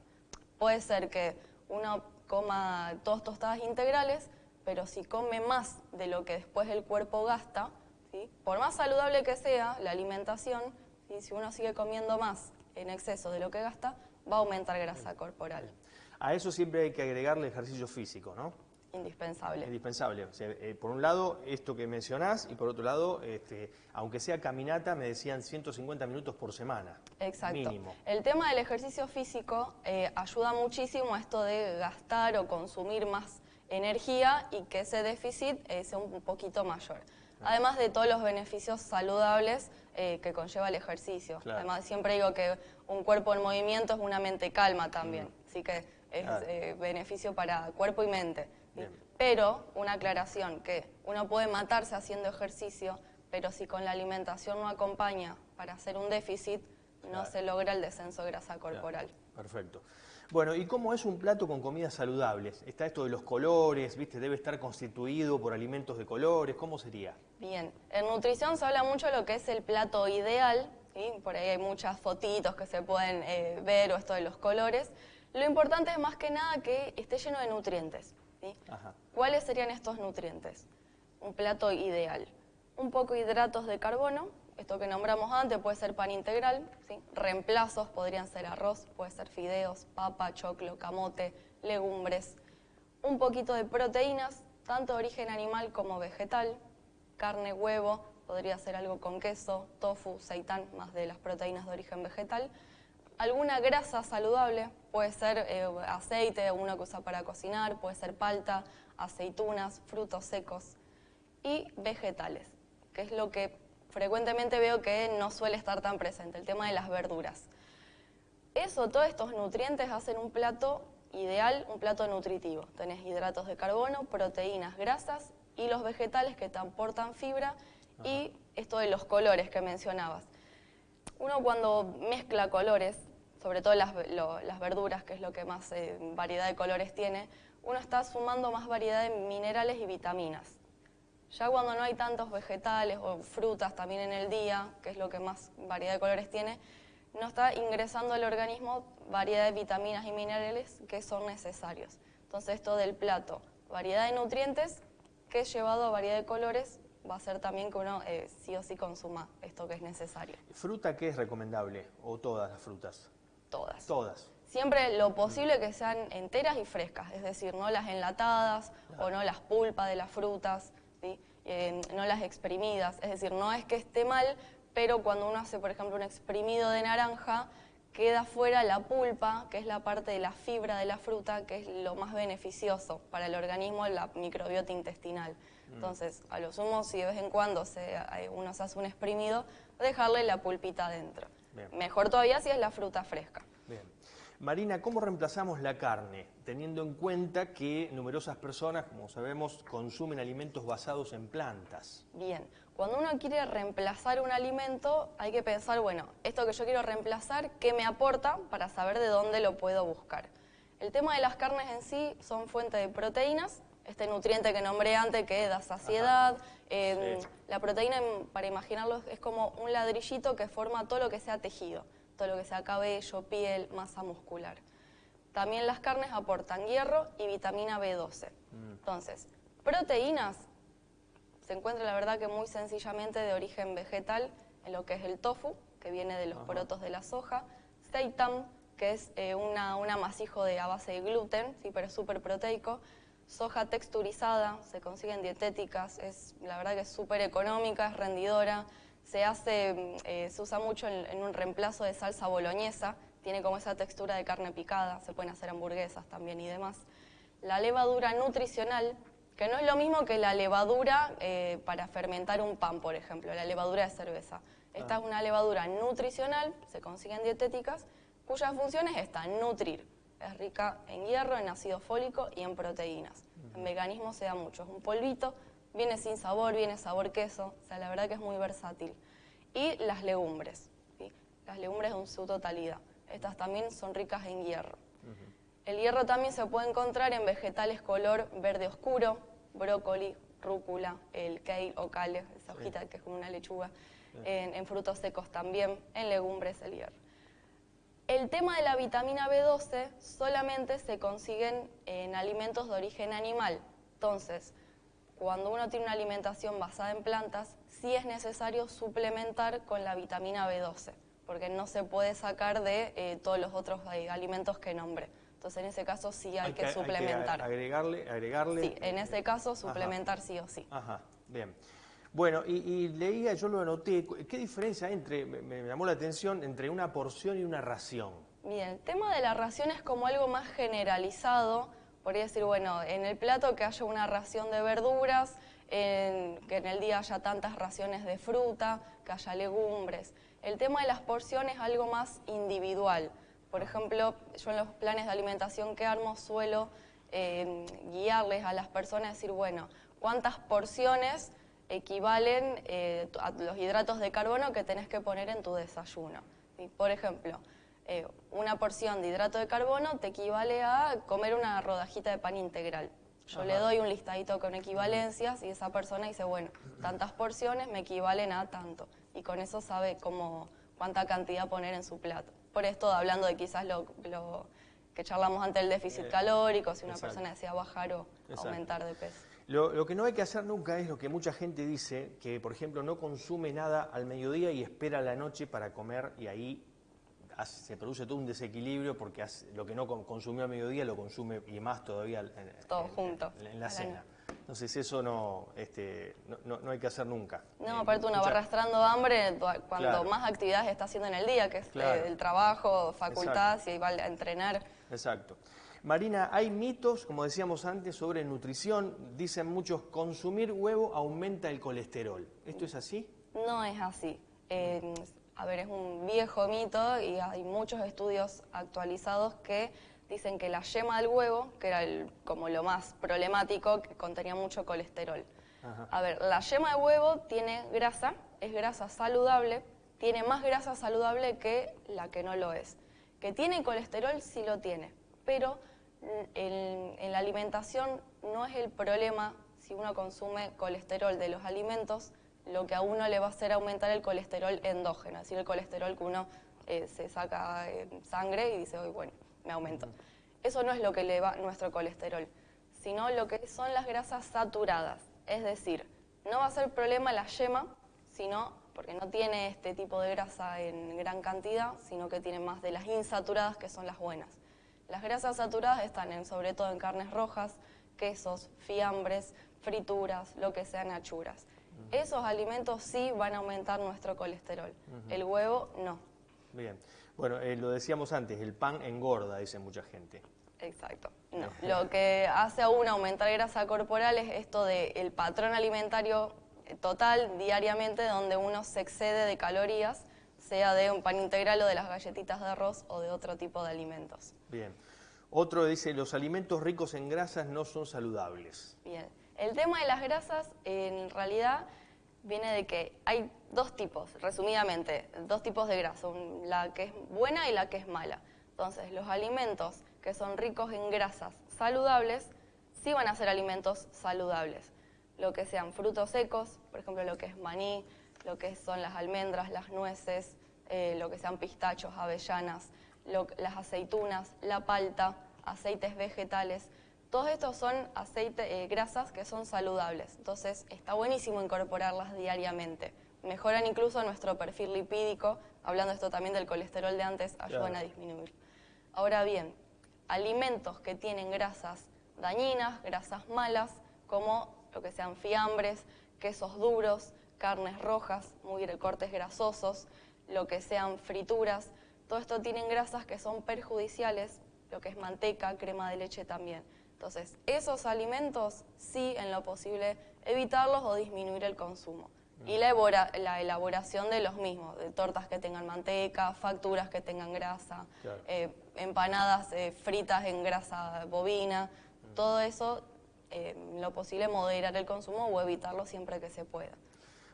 Puede ser que uno coma 2 tostadas integrales, pero si come más de lo que después el cuerpo gasta, ¿sí? Por más saludable que sea la alimentación, ¿sí? Si uno sigue comiendo más en exceso de lo que gasta, va a aumentar grasa corporal. A eso siempre hay que agregarle ejercicio físico, ¿no? Indispensable. Indispensable. O sea, por un lado, esto que mencionás, y por otro lado, aunque sea caminata, me decían 150 minutos por semana. Exacto. Mínimo. El tema del ejercicio físico ayuda muchísimo a esto de gastar o consumir más energía y que ese déficit sea un poquito mayor. Además de todos los beneficios saludables que conlleva el ejercicio. Claro. Además, siempre digo que un cuerpo en movimiento es una mente calma también. Así que es beneficio para cuerpo y mente. Pero una aclaración, que uno puede matarse haciendo ejercicio, pero si con la alimentación no acompaña para hacer un déficit, no se logra el descenso de grasa corporal. Perfecto. Bueno, ¿y cómo es un plato con comidas saludables? Está esto de los colores, ¿viste? Debe estar constituido por alimentos de colores, ¿cómo sería? Bien, en nutrición se habla mucho de lo que es el plato ideal, ¿sí? Por ahí hay muchas fotitos que se pueden ver o esto de los colores. Lo importante es más que nada que esté lleno de nutrientes. ¿Sí? ¿Cuáles serían estos nutrientes? Un plato ideal. Un poco hidratos de carbono, esto que nombramos antes puede ser pan integral, ¿sí? Reemplazos podrían ser arroz, puede ser fideos, papa, choclo, camote, legumbres. Un poquito de proteínas, tanto de origen animal como vegetal, carne, huevo, podría ser algo con queso, tofu, seitán, más de las proteínas de origen vegetal. Alguna grasa saludable, puede ser aceite, uno que usa para cocinar, puede ser palta, aceitunas, frutos secos y vegetales, que es lo que frecuentemente veo que no suele estar tan presente, el tema de las verduras. Todos estos nutrientes hacen un plato ideal, un plato nutritivo. Tenés hidratos de carbono, proteínas, grasas y los vegetales que te aportan fibra y esto de los colores que mencionabas. Uno cuando mezcla colores, sobre todo las verduras, que es lo que más variedad de colores tiene, uno está sumando más variedad de minerales y vitaminas. Ya cuando no hay tantos vegetales o frutas también en el día, que es lo que más variedad de colores tiene, no está ingresando al organismo variedad de vitaminas y minerales que son necesarios. Entonces esto del plato, variedad de nutrientes que llevado a variedad de colores va a hacer también que uno sí o sí consuma esto que es necesario. ¿Fruta qué es recomendable? ¿O todas las frutas? Todas. Todas. Siempre lo posible que sean enteras y frescas, es decir, no las enlatadas o no las pulpas de las frutas, ¿sí? No las exprimidas, es decir, no es que esté mal, pero cuando uno hace, por ejemplo, un exprimido de naranja, queda fuera la pulpa, que es la parte de la fibra de la fruta, que es lo más beneficioso para el organismo, la microbiota intestinal. Entonces, a lo sumo, si de vez en cuando uno se hace un exprimido, dejarle la pulpita adentro. Bien. Mejor todavía si es la fruta fresca. Bien. Marina, ¿cómo reemplazamos la carne? Teniendo en cuenta que numerosas personas, como sabemos, consumen alimentos basados en plantas. Bien, cuando uno quiere reemplazar un alimento, hay que pensar, bueno, esto que yo quiero reemplazar, ¿qué me aporta para saber de dónde lo puedo buscar? El tema de las carnes en sí son fuente de proteínas, este nutriente que nombré antes que da saciedad. Sí. La proteína, para imaginarlo, es como un ladrillito que forma todo lo que sea tejido, todo lo que sea cabello, piel, masa muscular. También las carnes aportan hierro y vitamina B12. Entonces, proteínas se encuentra, la verdad, que muy sencillamente de origen vegetal en lo que es el tofu, que viene de los porotos de la soja, seitan, que es un amasijo a base de gluten, sí, pero es súper proteico, soja texturizada, se consiguen dietéticas, la verdad que es súper económica, es rendidora, se usa mucho en un reemplazo de salsa boloñesa, tiene como esa textura de carne picada, se pueden hacer hamburguesas también y demás. La levadura nutricional, que no es lo mismo que la levadura para fermentar un pan, por ejemplo, la levadura de cerveza. Esta es una levadura nutricional, se consiguen dietéticas, cuyas funciones están nutrir. Es rica en hierro, en ácido fólico y en proteínas. En veganismo se da mucho, es un polvito, viene sin sabor, viene sabor queso, o sea, la verdad que es muy versátil. Y las legumbres, ¿sí? Las legumbres en su totalidad. Estas también son ricas en hierro. El hierro también se puede encontrar en vegetales color verde oscuro, brócoli, rúcula, el kale o kale, esa hojita que es como una lechuga, en frutos secos también, en legumbres el hierro. El tema de la vitamina B12 solamente se consiguen en alimentos de origen animal. Entonces, cuando uno tiene una alimentación basada en plantas, sí es necesario suplementar con la vitamina B12, porque no se puede sacar de todos los otros alimentos que nombré. Entonces, en ese caso sí hay que suplementar. Hay que agregarle. Sí, en ese caso suplementar sí o sí. Ajá, bien. Bueno, y leía, yo lo anoté, ¿qué diferencia hay me llamó la atención, entre una porción y una ración? Bien, el tema de la ración es como algo más generalizado. Podría decir, bueno, en el plato que haya una ración de verduras, que en el día haya tantas raciones de fruta, que haya legumbres. El tema de las porciones es algo más individual. Por ejemplo, yo en los planes de alimentación que armo suelo guiarles a las personas a decir, bueno, ¿cuántas porciones equivalen a los hidratos de carbono que tenés que poner en tu desayuno? ¿Sí? Por ejemplo, una porción de hidrato de carbono te equivale a comer una rodajita de pan integral. Yo le doy un listadito con equivalencias y esa persona dice, bueno, tantas porciones me equivalen a tanto. Y con eso sabe cuánta cantidad poner en su plato. Por esto, hablando de quizás lo que charlamos antes del déficit calórico, si una persona desea bajar o aumentar de peso. Lo que no hay que hacer nunca es lo que mucha gente dice, que por ejemplo no consume nada al mediodía y espera a la noche para comer, y ahí se produce todo un desequilibrio porque lo que no consumió al mediodía lo consume y más todavía todo junto en la cena. Entonces eso no hay que hacer nunca. No, aparte uno va arrastrando hambre cuando más actividades está haciendo en el día, que es el trabajo, facultad, si va a entrenar. Exacto. Marina, hay mitos, como decíamos antes, sobre nutrición. Dicen muchos, consumir huevo aumenta el colesterol. ¿Esto es así? No es así. A ver, es un viejo mito y hay muchos estudios actualizados que dicen que la yema del huevo, que era como lo más problemático, que contenía mucho colesterol. Ajá. A ver, la yema de huevo tiene grasa, es grasa saludable, tiene más grasa saludable que la que no lo es. Que tiene colesterol, sí lo tiene, pero en la alimentación no es el problema si uno consume colesterol de los alimentos, lo que a uno le va a hacer aumentar el colesterol endógeno, es decir, el colesterol que uno se saca sangre y dice, "Uy, bueno, me aumento". Eso no es lo que eleva nuestro colesterol, sino lo que son las grasas saturadas. Es decir, no va a ser problema la yema, sino porque no tiene este tipo de grasa en gran cantidad, sino que tiene más de las insaturadas, que son las buenas. Las grasas saturadas están sobre todo en carnes rojas, quesos, fiambres, frituras, lo que sean achuras. Esos alimentos sí van a aumentar nuestro colesterol. El huevo no. Bien. Bueno, lo decíamos antes, el pan engorda, dice mucha gente. Exacto. No. Lo que hace a uno aumentar grasa corporal es esto del patrón alimentario total diariamente, donde uno se excede de calorías, sea de un pan integral o de las galletitas de arroz o de otro tipo de alimentos. Bien. Otro dice, los alimentos ricos en grasas no son saludables. Bien. El tema de las grasas, en realidad, viene de que hay dos tipos, resumidamente, dos tipos de grasa, la que es buena y la que es mala. Entonces, los alimentos que son ricos en grasas saludables, sí van a ser alimentos saludables. Lo que sean frutos secos, por ejemplo, lo que es maní, lo que son las almendras, las nueces, lo que sean pistachos, avellanas, las aceitunas, la palta, aceites vegetales. Todos estos son grasas que son saludables, entonces está buenísimo incorporarlas diariamente. Mejoran incluso nuestro perfil lipídico, hablando esto también del colesterol de antes, ayudan a disminuir. Ahora bien, alimentos que tienen grasas dañinas, grasas malas, como lo que sean fiambres, quesos duros, carnes rojas, cortes grasosos, lo que sean frituras, todo esto tienen grasas que son perjudiciales, lo que es manteca, crema de leche también. Entonces, esos alimentos sí, en lo posible, evitarlos o disminuir el consumo. Y la elaboración de los mismos, de tortas que tengan manteca, facturas que tengan grasa, Claro. Empanadas fritas en grasa bovina, todo eso, en lo posible, moderar el consumo o evitarlo siempre que se pueda.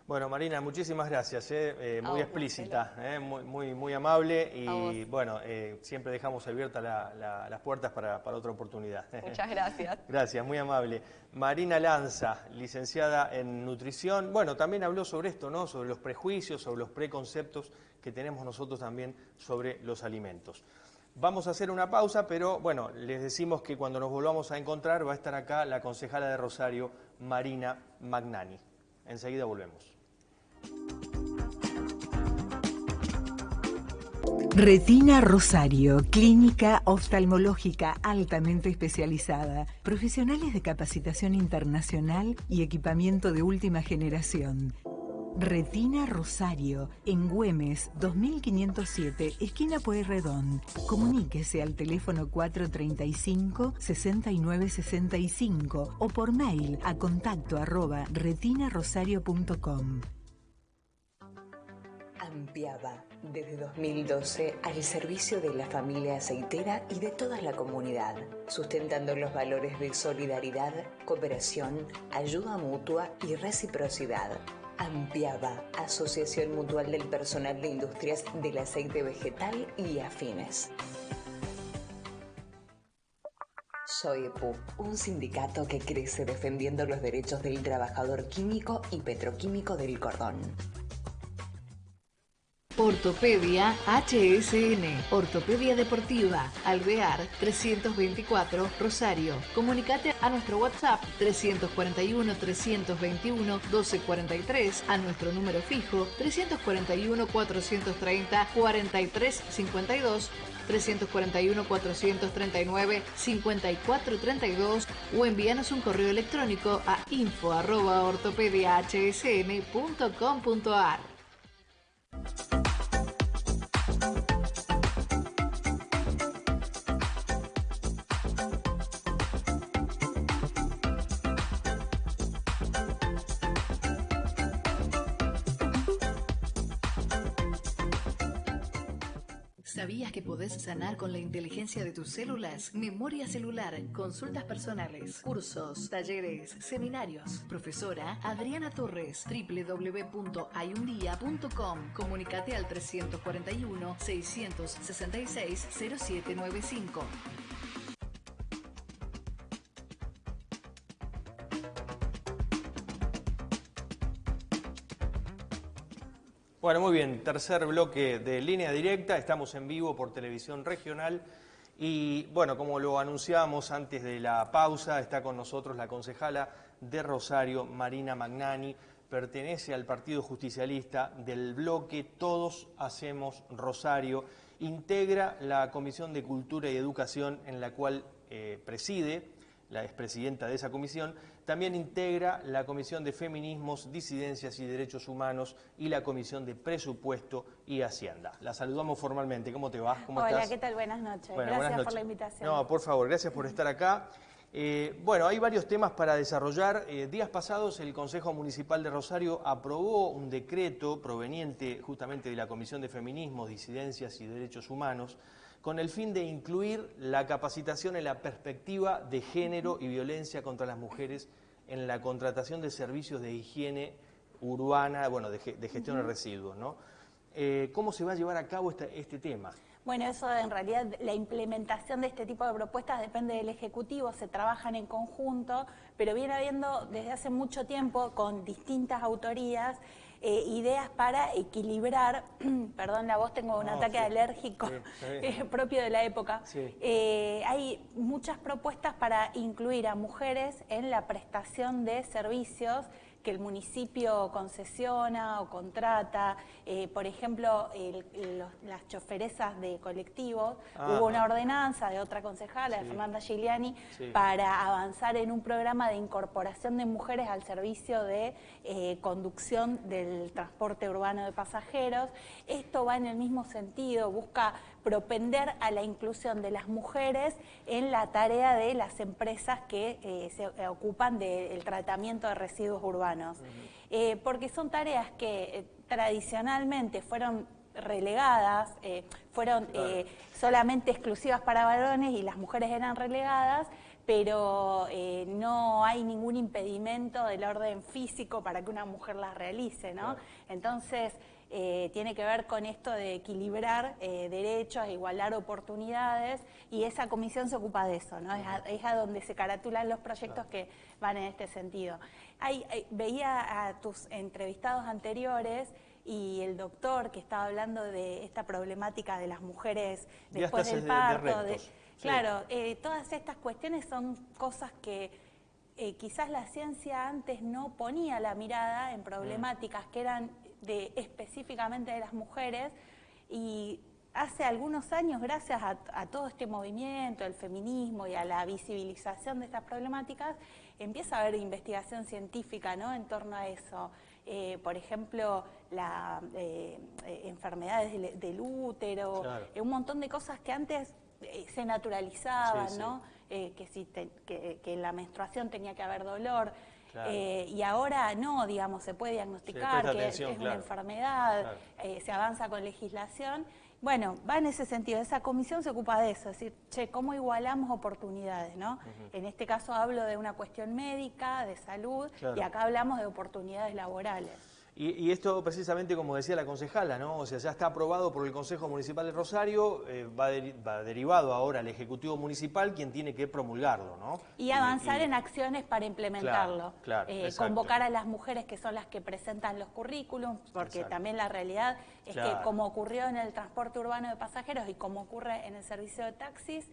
Bueno, Marina, muchísimas gracias, muy vos, explícita, muy amable y A vos. bueno, siempre dejamos abiertas las puertas para otra oportunidad. Muchas gracias. Gracias, muy amable. Marina Lanza, licenciada en nutrición, bueno, también habló sobre esto, ¿no? Sobre los prejuicios, sobre los preconceptos que tenemos nosotros también sobre los alimentos. Vamos a hacer una pausa, pero bueno, les decimos que cuando nos volvamos a encontrar va a estar acá la concejala de Rosario, Marina Magnani. Enseguida volvemos. Retina Rosario, clínica oftalmológica altamente especializada, profesionales de capacitación internacional y equipamiento de última generación. Retina Rosario, en Güemes, 2507, esquina Pueyrredón. Comuníquese al teléfono 435-6965 o por mail a contacto@retinarosario.com. Ampiaba, desde 2012, al servicio de la familia aceitera y de toda la comunidad, sustentando los valores de solidaridad, cooperación, ayuda mutua y reciprocidad. Ampiaba, Asociación Mutual del Personal de Industrias del Aceite Vegetal y Afines. SOEPU, un sindicato que crece defendiendo los derechos del trabajador químico y petroquímico del cordón. Ortopedia HSN, Ortopedia Deportiva, Alvear 324, Rosario. Comunicate a nuestro WhatsApp 341-321-1243, a nuestro número fijo 341-430-4352, 341-439-5432 o envíanos un correo electrónico a info@ortopediahsn.com.ar. ¿Sabías que podés sanar con la inteligencia de tus células? Memoria celular, consultas personales, cursos, talleres, seminarios. Profesora Adriana Torres, www.hayundia.com. Comunicate al 341-666-0795. Bueno, muy bien, tercer bloque de Línea Directa, estamos en vivo por Televisión Regional y bueno, como lo anunciábamos antes de la pausa, está con nosotros la concejala de Rosario, Marina Magnani, pertenece al Partido Justicialista del bloque Todos Hacemos Rosario, integra la Comisión de Cultura y Educación en la cual preside, la expresidenta de esa comisión, también integra la Comisión de Feminismos, Disidencias y Derechos Humanos y la Comisión de Presupuesto y Hacienda. La saludamos formalmente. ¿Cómo te va? ¿Cómo Hola, estás? ¿qué tal? Buenas noches. Bueno, Gracias buenas noches por la invitación. No, por favor, gracias por estar acá. Bueno, hay varios temas para desarrollar. Días pasados el Consejo Municipal de Rosario aprobó un decreto proveniente justamente de la Comisión de Feminismos, Disidencias y Derechos Humanos con el fin de incluir la capacitación en la perspectiva de género y violencia contra las mujeres en la contratación de servicios de higiene urbana, bueno, de gestión de residuos, ¿no? ¿Cómo se va a llevar a cabo este tema? Bueno, eso en realidad, la implementación de este tipo de propuestas depende del Ejecutivo, se trabajan en conjunto, pero viene habiendo desde hace mucho tiempo con distintas autorías ideas para equilibrar, perdón la voz, tengo un ataque alérgico propio de la época. Sí. Hay muchas propuestas para incluir a mujeres en la prestación de servicios que el municipio concesiona o contrata, por ejemplo, las choferesas de colectivos. Hubo una ordenanza de otra concejala, de Fernanda Giuliani, para avanzar en un programa de incorporación de mujeres al servicio de conducción del transporte urbano de pasajeros. Esto va en el mismo sentido, busca propender a la inclusión de las mujeres en la tarea de las empresas que se ocupan del tratamiento de residuos urbanos. Porque son tareas que tradicionalmente fueron relegadas, fueron solamente exclusivas para varones y las mujeres eran relegadas, pero no hay ningún impedimento del orden físico para que una mujer las realice, ¿no? Entonces, tiene que ver con esto de equilibrar derechos, igualar oportunidades, y esa comisión se ocupa de eso, ¿no? Es a donde se caratulan los proyectos que van en este sentido. Veía a tus entrevistados anteriores y el doctor que estaba hablando de esta problemática de las mujeres después del parto. Claro, todas estas cuestiones son cosas que quizás la ciencia antes no ponía la mirada en problemáticas que eran específicamente de las mujeres, y hace algunos años, gracias a todo este movimiento, el feminismo y a la visibilización de estas problemáticas, empieza a haber investigación científica, ¿no?, en torno a eso. Por ejemplo, enfermedades del útero, un montón de cosas que antes se naturalizaban, ¿no? Que en la menstruación tenía que haber dolor. Y ahora no, digamos, se puede diagnosticar que es una enfermedad, se avanza con legislación. Bueno, va en ese sentido, esa comisión se ocupa de eso, es decir, ¿cómo igualamos oportunidades, no? En este caso hablo de una cuestión médica, de salud, y acá hablamos de oportunidades laborales. Y esto precisamente, como decía la concejala, ¿no? O sea, ya está aprobado por el Consejo Municipal de Rosario, va derivado ahora al Ejecutivo Municipal, quien tiene que promulgarlo, ¿no? Y avanzar en acciones para implementarlo. Convocar a las mujeres que son las que presentan los currículums, porque también la realidad es que, como ocurrió en el transporte urbano de pasajeros y como ocurre en el servicio de taxis,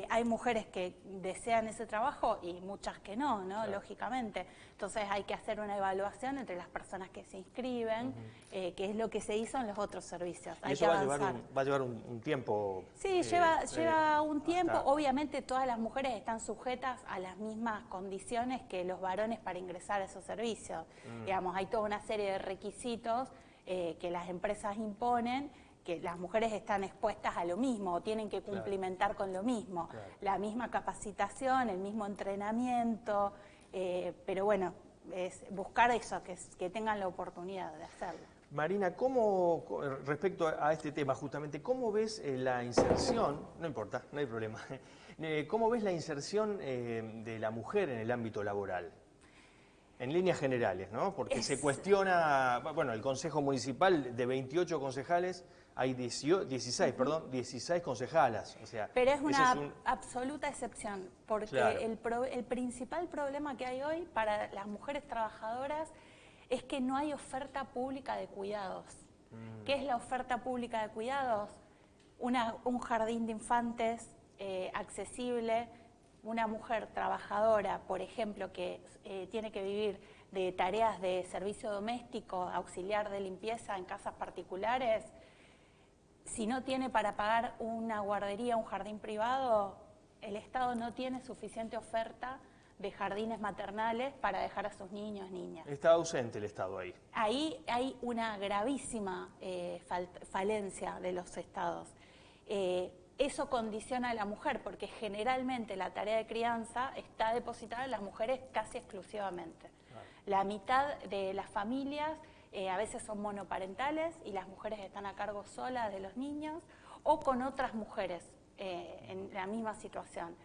hay mujeres que desean ese trabajo y muchas que no, lógicamente. Entonces hay que hacer una evaluación entre las personas que se inscriben, que es lo que se hizo en los otros servicios. Y eso va a llevar un tiempo. Sí, lleva un tiempo. Obviamente todas las mujeres están sujetas a las mismas condiciones que los varones para ingresar a esos servicios. Digamos, hay toda una serie de requisitos que las empresas imponen, que las mujeres están expuestas a lo mismo, o tienen que cumplimentar con lo mismo. La misma capacitación, el mismo entrenamiento, pero bueno, es buscar eso, que tengan la oportunidad de hacerlo. Marina, respecto a este tema justamente, ¿cómo ves la inserción, no importa, no hay problema, cómo ves la inserción de la mujer en el ámbito laboral? En líneas generales, ¿no? Porque se cuestiona, bueno, el Consejo Municipal de 28 concejales, hay 16 concejalas. O sea, pero es una absoluta excepción, porque el principal problema que hay hoy para las mujeres trabajadoras es que no hay oferta pública de cuidados. ¿Qué es la oferta pública de cuidados? Un jardín de infantes accesible, una mujer trabajadora, por ejemplo, que tiene que vivir de tareas de servicio doméstico, auxiliar de limpieza en casas particulares, si no tiene para pagar una guardería, un jardín privado, el Estado no tiene suficiente oferta de jardines maternales para dejar a sus niños, niñas. Está ausente el Estado ahí. Ahí hay una gravísima falencia de los Estados. Eso condiciona a la mujer, porque generalmente la tarea de crianza está depositada en las mujeres casi exclusivamente. La mitad de las familias a veces son monoparentales y las mujeres están a cargo solas de los niños o con otras mujeres en la misma situación.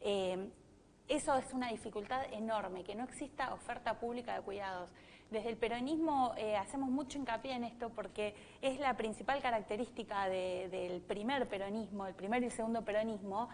Eso es una dificultad enorme, que no exista oferta pública de cuidados. Desde el peronismo hacemos mucho hincapié en esto porque es la principal característica del primer peronismo, el primer y el segundo peronismo,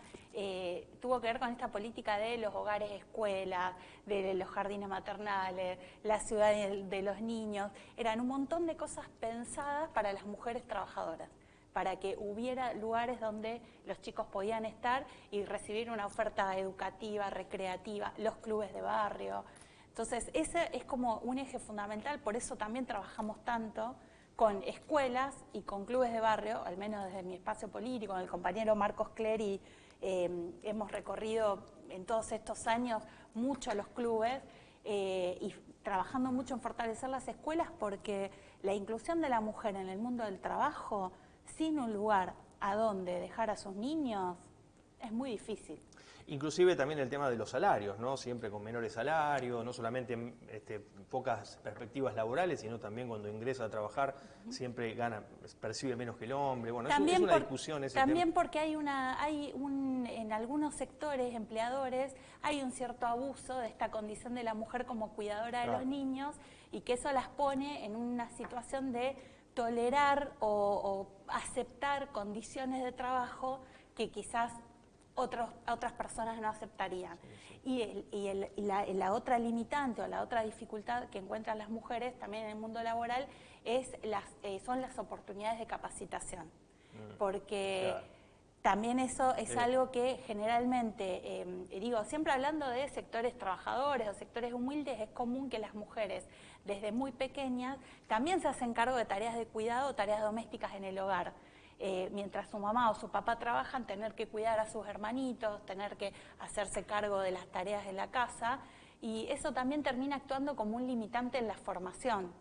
tuvo que ver con esta política de los hogares escuelas, de los jardines maternales, la ciudad de los niños. Eran un montón de cosas pensadas para las mujeres trabajadoras, para que hubiera lugares donde los chicos podían estar y recibir una oferta educativa, recreativa, los clubes de barrio. Entonces, ese es como un eje fundamental, por eso también trabajamos tanto con escuelas y con clubes de barrio, al menos desde mi espacio político, con el compañero Marcos Clery, hemos recorrido en todos estos años mucho los clubes y trabajando mucho en fortalecer las escuelas, porque la inclusión de la mujer en el mundo del trabajo sin un lugar a donde dejar a sus niños es muy difícil. Inclusive también el tema de los salarios, ¿no? Siempre con menores salarios, no solamente pocas perspectivas laborales, sino también cuando ingresa a trabajar siempre percibe menos que el hombre. Bueno, es una discusión ese también tema. Porque en algunos sectores empleadores hay un cierto abuso de esta condición de la mujer como cuidadora de los niños, y que eso las pone en una situación de tolerar o aceptar condiciones de trabajo que quizás otras personas no aceptarían. Y la otra limitante o la otra dificultad que encuentran las mujeres también en el mundo laboral son las oportunidades de capacitación. Porque también eso es algo que generalmente, siempre hablando de sectores trabajadores o sectores humildes, es común que las mujeres desde muy pequeñas también se hacen cargo de tareas de cuidado, tareas domésticas en el hogar. Mientras su mamá o su papá trabajan, tener que cuidar a sus hermanitos, tener que hacerse cargo de las tareas de la casa, y eso también termina actuando como un limitante en la formación.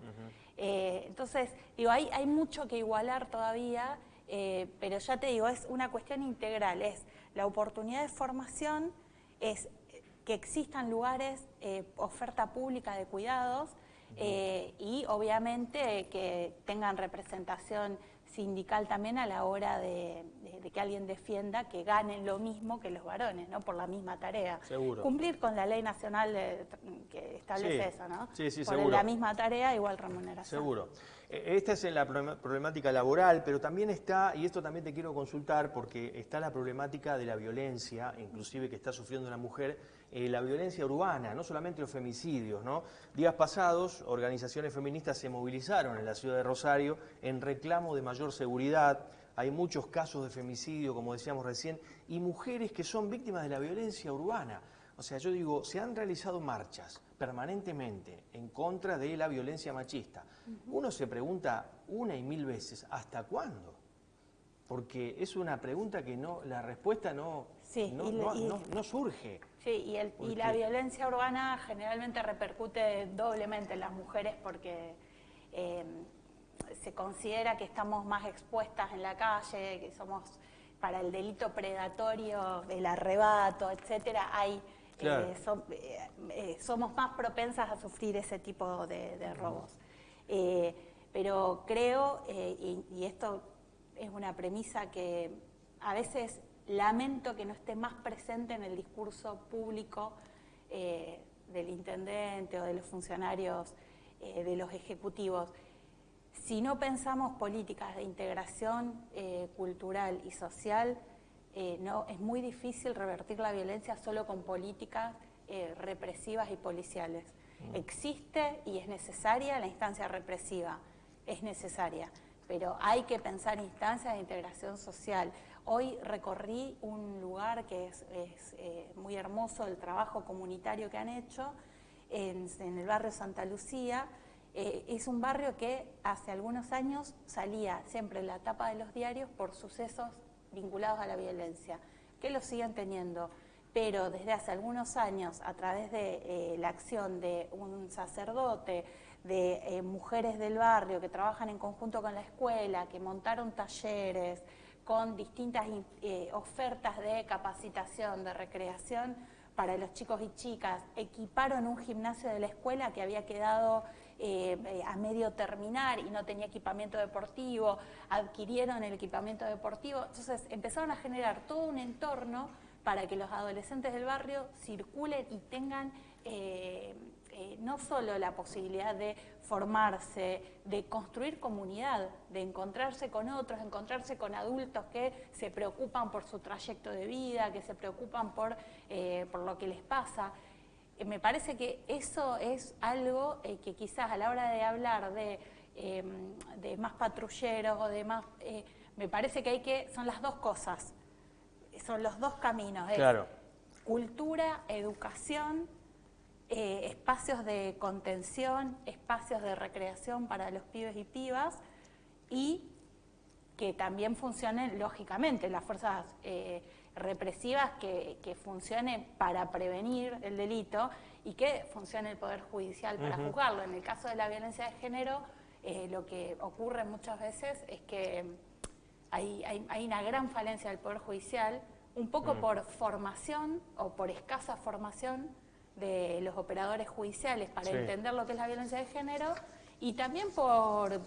Entonces, hay mucho que igualar todavía, pero ya te digo, es una cuestión integral, es la oportunidad de formación, es que existan lugares, oferta pública de cuidados, y obviamente que tengan representación sindical también a la hora de que alguien defienda que ganen lo mismo que los varones, ¿no? Por la misma tarea. Seguro. Cumplir con la ley nacional que establece eso, ¿no? Sí, por seguro. La misma tarea, igual remuneración. Seguro. Esta es la problemática laboral, pero también está, y esto también te quiero consultar, porque está la problemática de la violencia, inclusive que está sufriendo la mujer, la violencia urbana, no solamente los femicidios, ¿no? Días pasados, organizaciones feministas se movilizaron en la ciudad de Rosario en reclamo de mayor seguridad. Hay muchos casos de femicidio, como decíamos recién, y mujeres que son víctimas de la violencia urbana. O sea, yo digo, se han realizado marchas permanentemente en contra de la violencia machista. Uno se pregunta una y mil veces, ¿hasta cuándo? Porque es una pregunta que la respuesta no surge. Sí, y la violencia urbana generalmente repercute doblemente en las mujeres porque se considera que estamos más expuestas en la calle, que somos para el delito predatorio, el arrebato, etcétera, somos más propensas a sufrir ese tipo de robos. Pero creo, y esto es una premisa que a veces lamento que no esté más presente en el discurso público del intendente o de los funcionarios de los ejecutivos. Si no pensamos políticas de integración cultural y social, es muy difícil revertir la violencia solo con políticas represivas y policiales. Existe y es necesaria la instancia represiva. es necesaria, pero hay que pensar instancias de integración social. Hoy recorrí un lugar que es muy hermoso, el trabajo comunitario que han hecho en el barrio Santa Lucía. Es un barrio que hace algunos años salía siempre en la tapa de los diarios por sucesos vinculados a la violencia, que lo siguen teniendo, pero desde hace algunos años, a través de la acción de un sacerdote, de mujeres del barrio que trabajan en conjunto con la escuela, que montaron talleres con distintas ofertas de capacitación, de recreación para los chicos y chicas, equiparon un gimnasio de la escuela que había quedado a medio terminar y no tenía equipamiento deportivo, adquirieron el equipamiento deportivo, entonces empezaron a generar todo un entorno para que los adolescentes del barrio circulen y tengan no solo la posibilidad de formarse, de construir comunidad, de encontrarse con otros, encontrarse con adultos que se preocupan por su trayecto de vida, que se preocupan por lo que les pasa. Me parece que eso es algo que quizás a la hora de hablar de más patrulleros o de más... me parece que son las dos cosas, son los dos caminos. Claro. Cultura, educación, espacios de contención, espacios de recreación para los pibes y pibas, y que también funcionen, lógicamente, las fuerzas represivas que funcionen para prevenir el delito y que funcione el Poder Judicial para juzgarlo. En el caso de la violencia de género, lo que ocurre muchas veces es que hay una gran falencia del Poder Judicial, un poco por formación o por escasa formación de los operadores judiciales para entender lo que es la violencia de género, y también por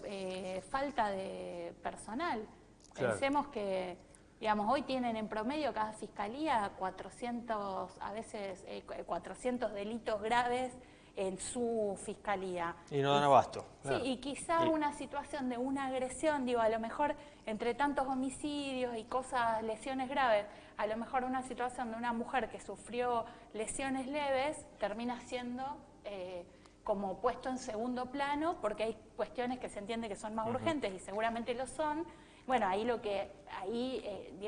falta de personal. Claro. Pensemos que, digamos, hoy tienen en promedio cada fiscalía 400, a veces 400 delitos graves en su fiscalía. Y no dan abasto. Claro. Sí, y quizá una situación de una agresión, digo, a lo mejor entre tantos homicidios y lesiones graves, a lo mejor una situación de una mujer que sufrió lesiones leves termina siendo como puesto en segundo plano, porque hay cuestiones que se entiende que son más urgentes y seguramente lo son. Bueno, digo,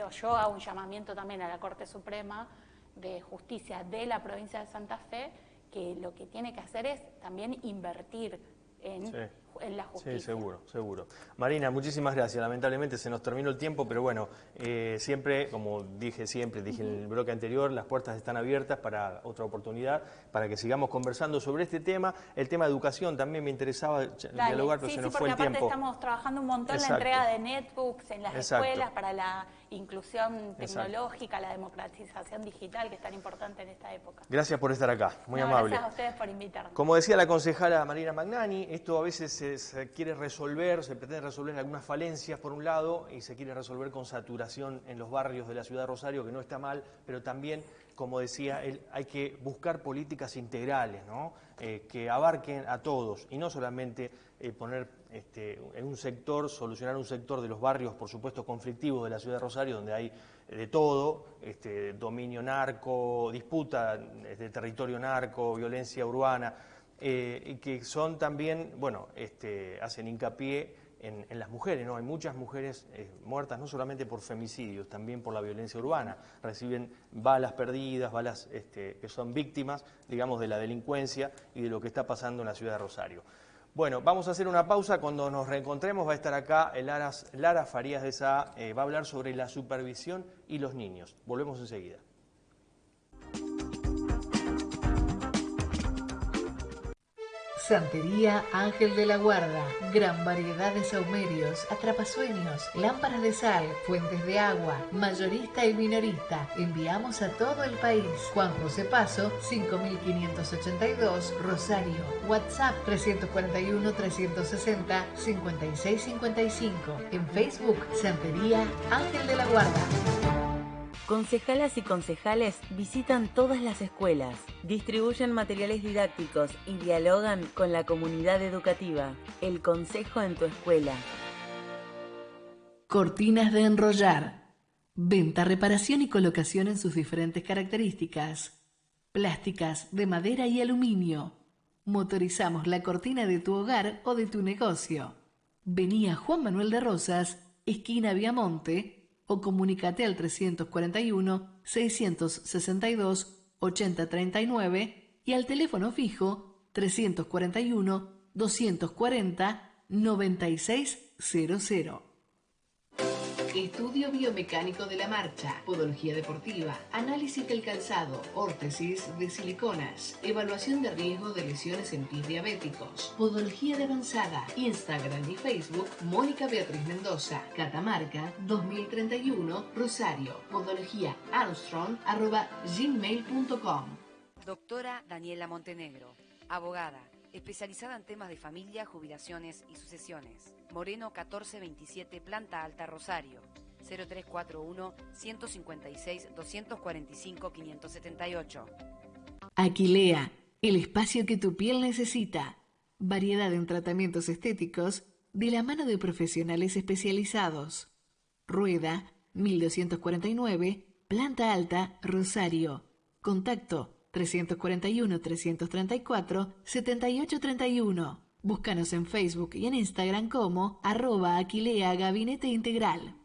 yo hago un llamamiento también a la Corte Suprema de Justicia de la provincia de Santa Fe, que lo que tiene que hacer es también invertir en la justicia. Sí, seguro. Marina, muchísimas gracias. Lamentablemente se nos terminó el tiempo, pero bueno, siempre, como dije en el bloque anterior, las puertas están abiertas para otra oportunidad, para que sigamos conversando sobre este tema. El tema de educación también me interesaba dialogar, pero se nos fue el tiempo. Porque estamos trabajando un montón la entrega de netbooks en las escuelas para la inclusión tecnológica, la democratización digital, que es tan importante en esta época. Gracias por estar acá, muy amable. Gracias a ustedes por invitarme. Como decía la concejala Marina Magnani, esto a veces se quiere resolver, se pretende resolver algunas falencias por un lado y se quiere resolver con saturación en los barrios de la ciudad de Rosario, que no está mal, pero también, como decía él, hay que buscar políticas integrales, ¿no? Que abarquen a todos y no solamente poner en un sector, solucionar un sector de los barrios, por supuesto, conflictivos de la ciudad de Rosario, donde hay de todo, dominio narco, disputa de territorio narco, violencia urbana, y que son también, hacen hincapié en las mujeres, ¿no? Hay muchas mujeres muertas no solamente por femicidios, también por la violencia urbana, reciben balas perdidas, balas que son víctimas, digamos, de la delincuencia y de lo que está pasando en la ciudad de Rosario. Bueno, vamos a hacer una pausa. Cuando nos reencontremos va a estar acá Lara Farías de Sá, va a hablar sobre la supervisión y los niños. Volvemos enseguida. Santería Ángel de la Guarda, gran variedad de saumerios, atrapasueños, lámparas de sal, fuentes de agua, mayorista y minorista. Enviamos a todo el país. Juan José Paso, 5582, Rosario. WhatsApp 341-360-5655. En Facebook, Santería Ángel de la Guarda. Concejalas y concejales visitan todas las escuelas, distribuyen materiales didácticos y dialogan con la comunidad educativa. El consejo en tu escuela. Cortinas de enrollar. Venta, reparación y colocación en sus diferentes características. Plásticas, de madera y aluminio. Motorizamos la cortina de tu hogar o de tu negocio. Vení a Juan Manuel de Rosas, esquina Viamonte, o comunícate al 341-662-8039 y al teléfono fijo 341-240-9600. Estudio biomecánico de la marcha, podología deportiva, análisis del calzado, órtesis de siliconas, evaluación de riesgo de lesiones en pies diabéticos, podología de avanzada, Instagram y Facebook, Mónica Beatriz Mendoza, Catamarca 2031, Rosario, podología Armstrong@gmail.com. Doctora Daniela Montenegro, abogada, especializada en temas de familia, jubilaciones y sucesiones. Moreno 1427, Planta Alta, Rosario. 0341-156-245-578. Aquilea, el espacio que tu piel necesita. Variedad en tratamientos estéticos de la mano de profesionales especializados. Rueda 1249, Planta Alta, Rosario. Contacto 341-334-7831. Búscanos en Facebook y en Instagram como @Aquilea Gabinete Integral.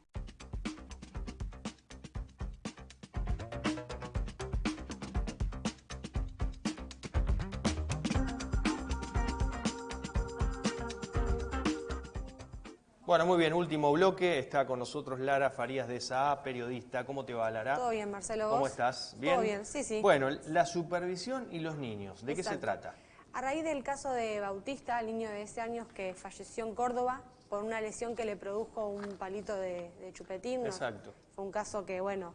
Bueno, muy bien, último bloque. Está con nosotros Lara Farías de SAA, periodista. ¿Cómo te va, Lara? Todo bien, Marcelo. ¿Cómo ¿vos? estás? ¿Bien? Todo bien, sí, sí. Bueno, la supervisión y los niños, ¿de qué se trata? A raíz del caso de Bautista, el niño de 10 años que falleció en Córdoba por una lesión que le produjo un palito de chupetín. Exacto. Fue un caso que, bueno,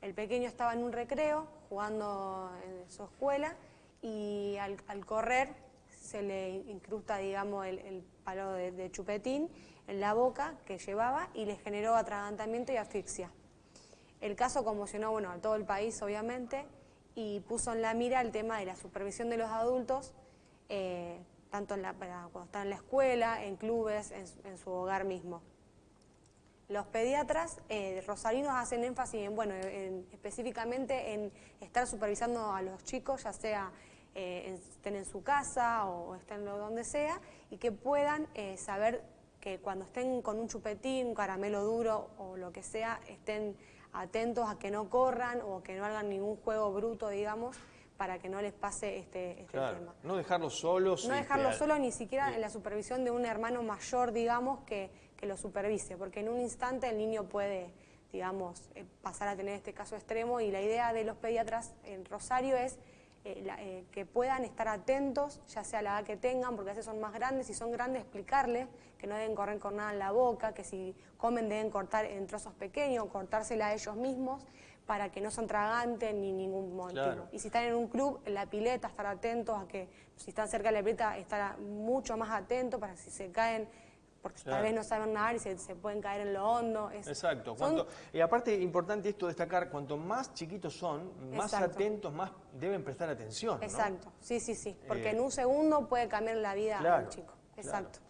el pequeño estaba en un recreo jugando en su escuela y al correr se le incrusta, digamos, el palo de chupetín en la boca que llevaba y le generó atragantamiento y asfixia. El caso conmocionó, bueno, a todo el país, obviamente, y puso en la mira el tema de la supervisión de los adultos, tanto cuando están en la escuela, en clubes, en su hogar mismo. Los pediatras rosarinos hacen énfasis específicamente en estar supervisando a los chicos, ya sea estén en su casa o estén donde sea, y que puedan saber que cuando estén con un chupetín, un caramelo duro o lo que sea, estén atentos a que no corran o que no hagan ningún juego bruto, digamos, para que no les pase este tema. No dejarlos solos. No dejarlos solos ni siquiera en la supervisión de un hermano mayor, digamos, que lo supervise, porque en un instante el niño puede, digamos, pasar a tener este caso extremo, y la idea de los pediatras en Rosario es que puedan estar atentos, ya sea la edad que tengan, porque a veces son más grandes, si son grandes explicarles que no deben correr con nada en la boca, que si comen deben cortar en trozos pequeños, cortársela a ellos mismos, para que no se atraganten ni ningún motivo. Claro. Y si están en un club, en la pileta, estar atentos a que, si están cerca de la pileta, estar mucho más atentos para que si se caen, porque tal vez no saben nadar y se pueden caer en lo hondo. Exacto. Y aparte, importante esto destacar, cuanto más chiquitos son, más atentos, más deben prestar atención, ¿no? Exacto, sí, porque en un segundo puede cambiar la vida al chico. Exacto. Claro.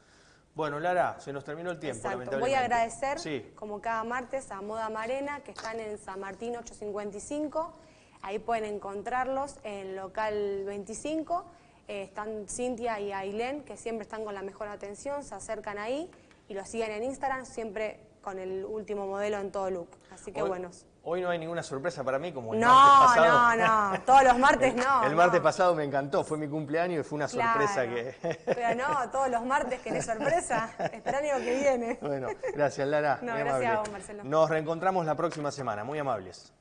Bueno, Lara, se nos terminó el tiempo, lamentablemente. Voy a agradecer, como cada martes, a Moda Marena, que están en San Martín 855. Ahí pueden encontrarlos en local 25. Están Cintia y Ailén, que siempre están con la mejor atención, se acercan ahí y los siguen en Instagram, siempre con el último modelo en todo look. Así que buenos. Hoy no hay ninguna sorpresa para mí, como el martes pasado. No, todos los martes no. El martes pasado me encantó, fue mi cumpleaños y fue una sorpresa que... Pero no, todos los martes querés sorpresa, espera el año que viene. Bueno, gracias Lara. No, gracias a vos, Marcelo. Nos reencontramos la próxima semana, muy amables.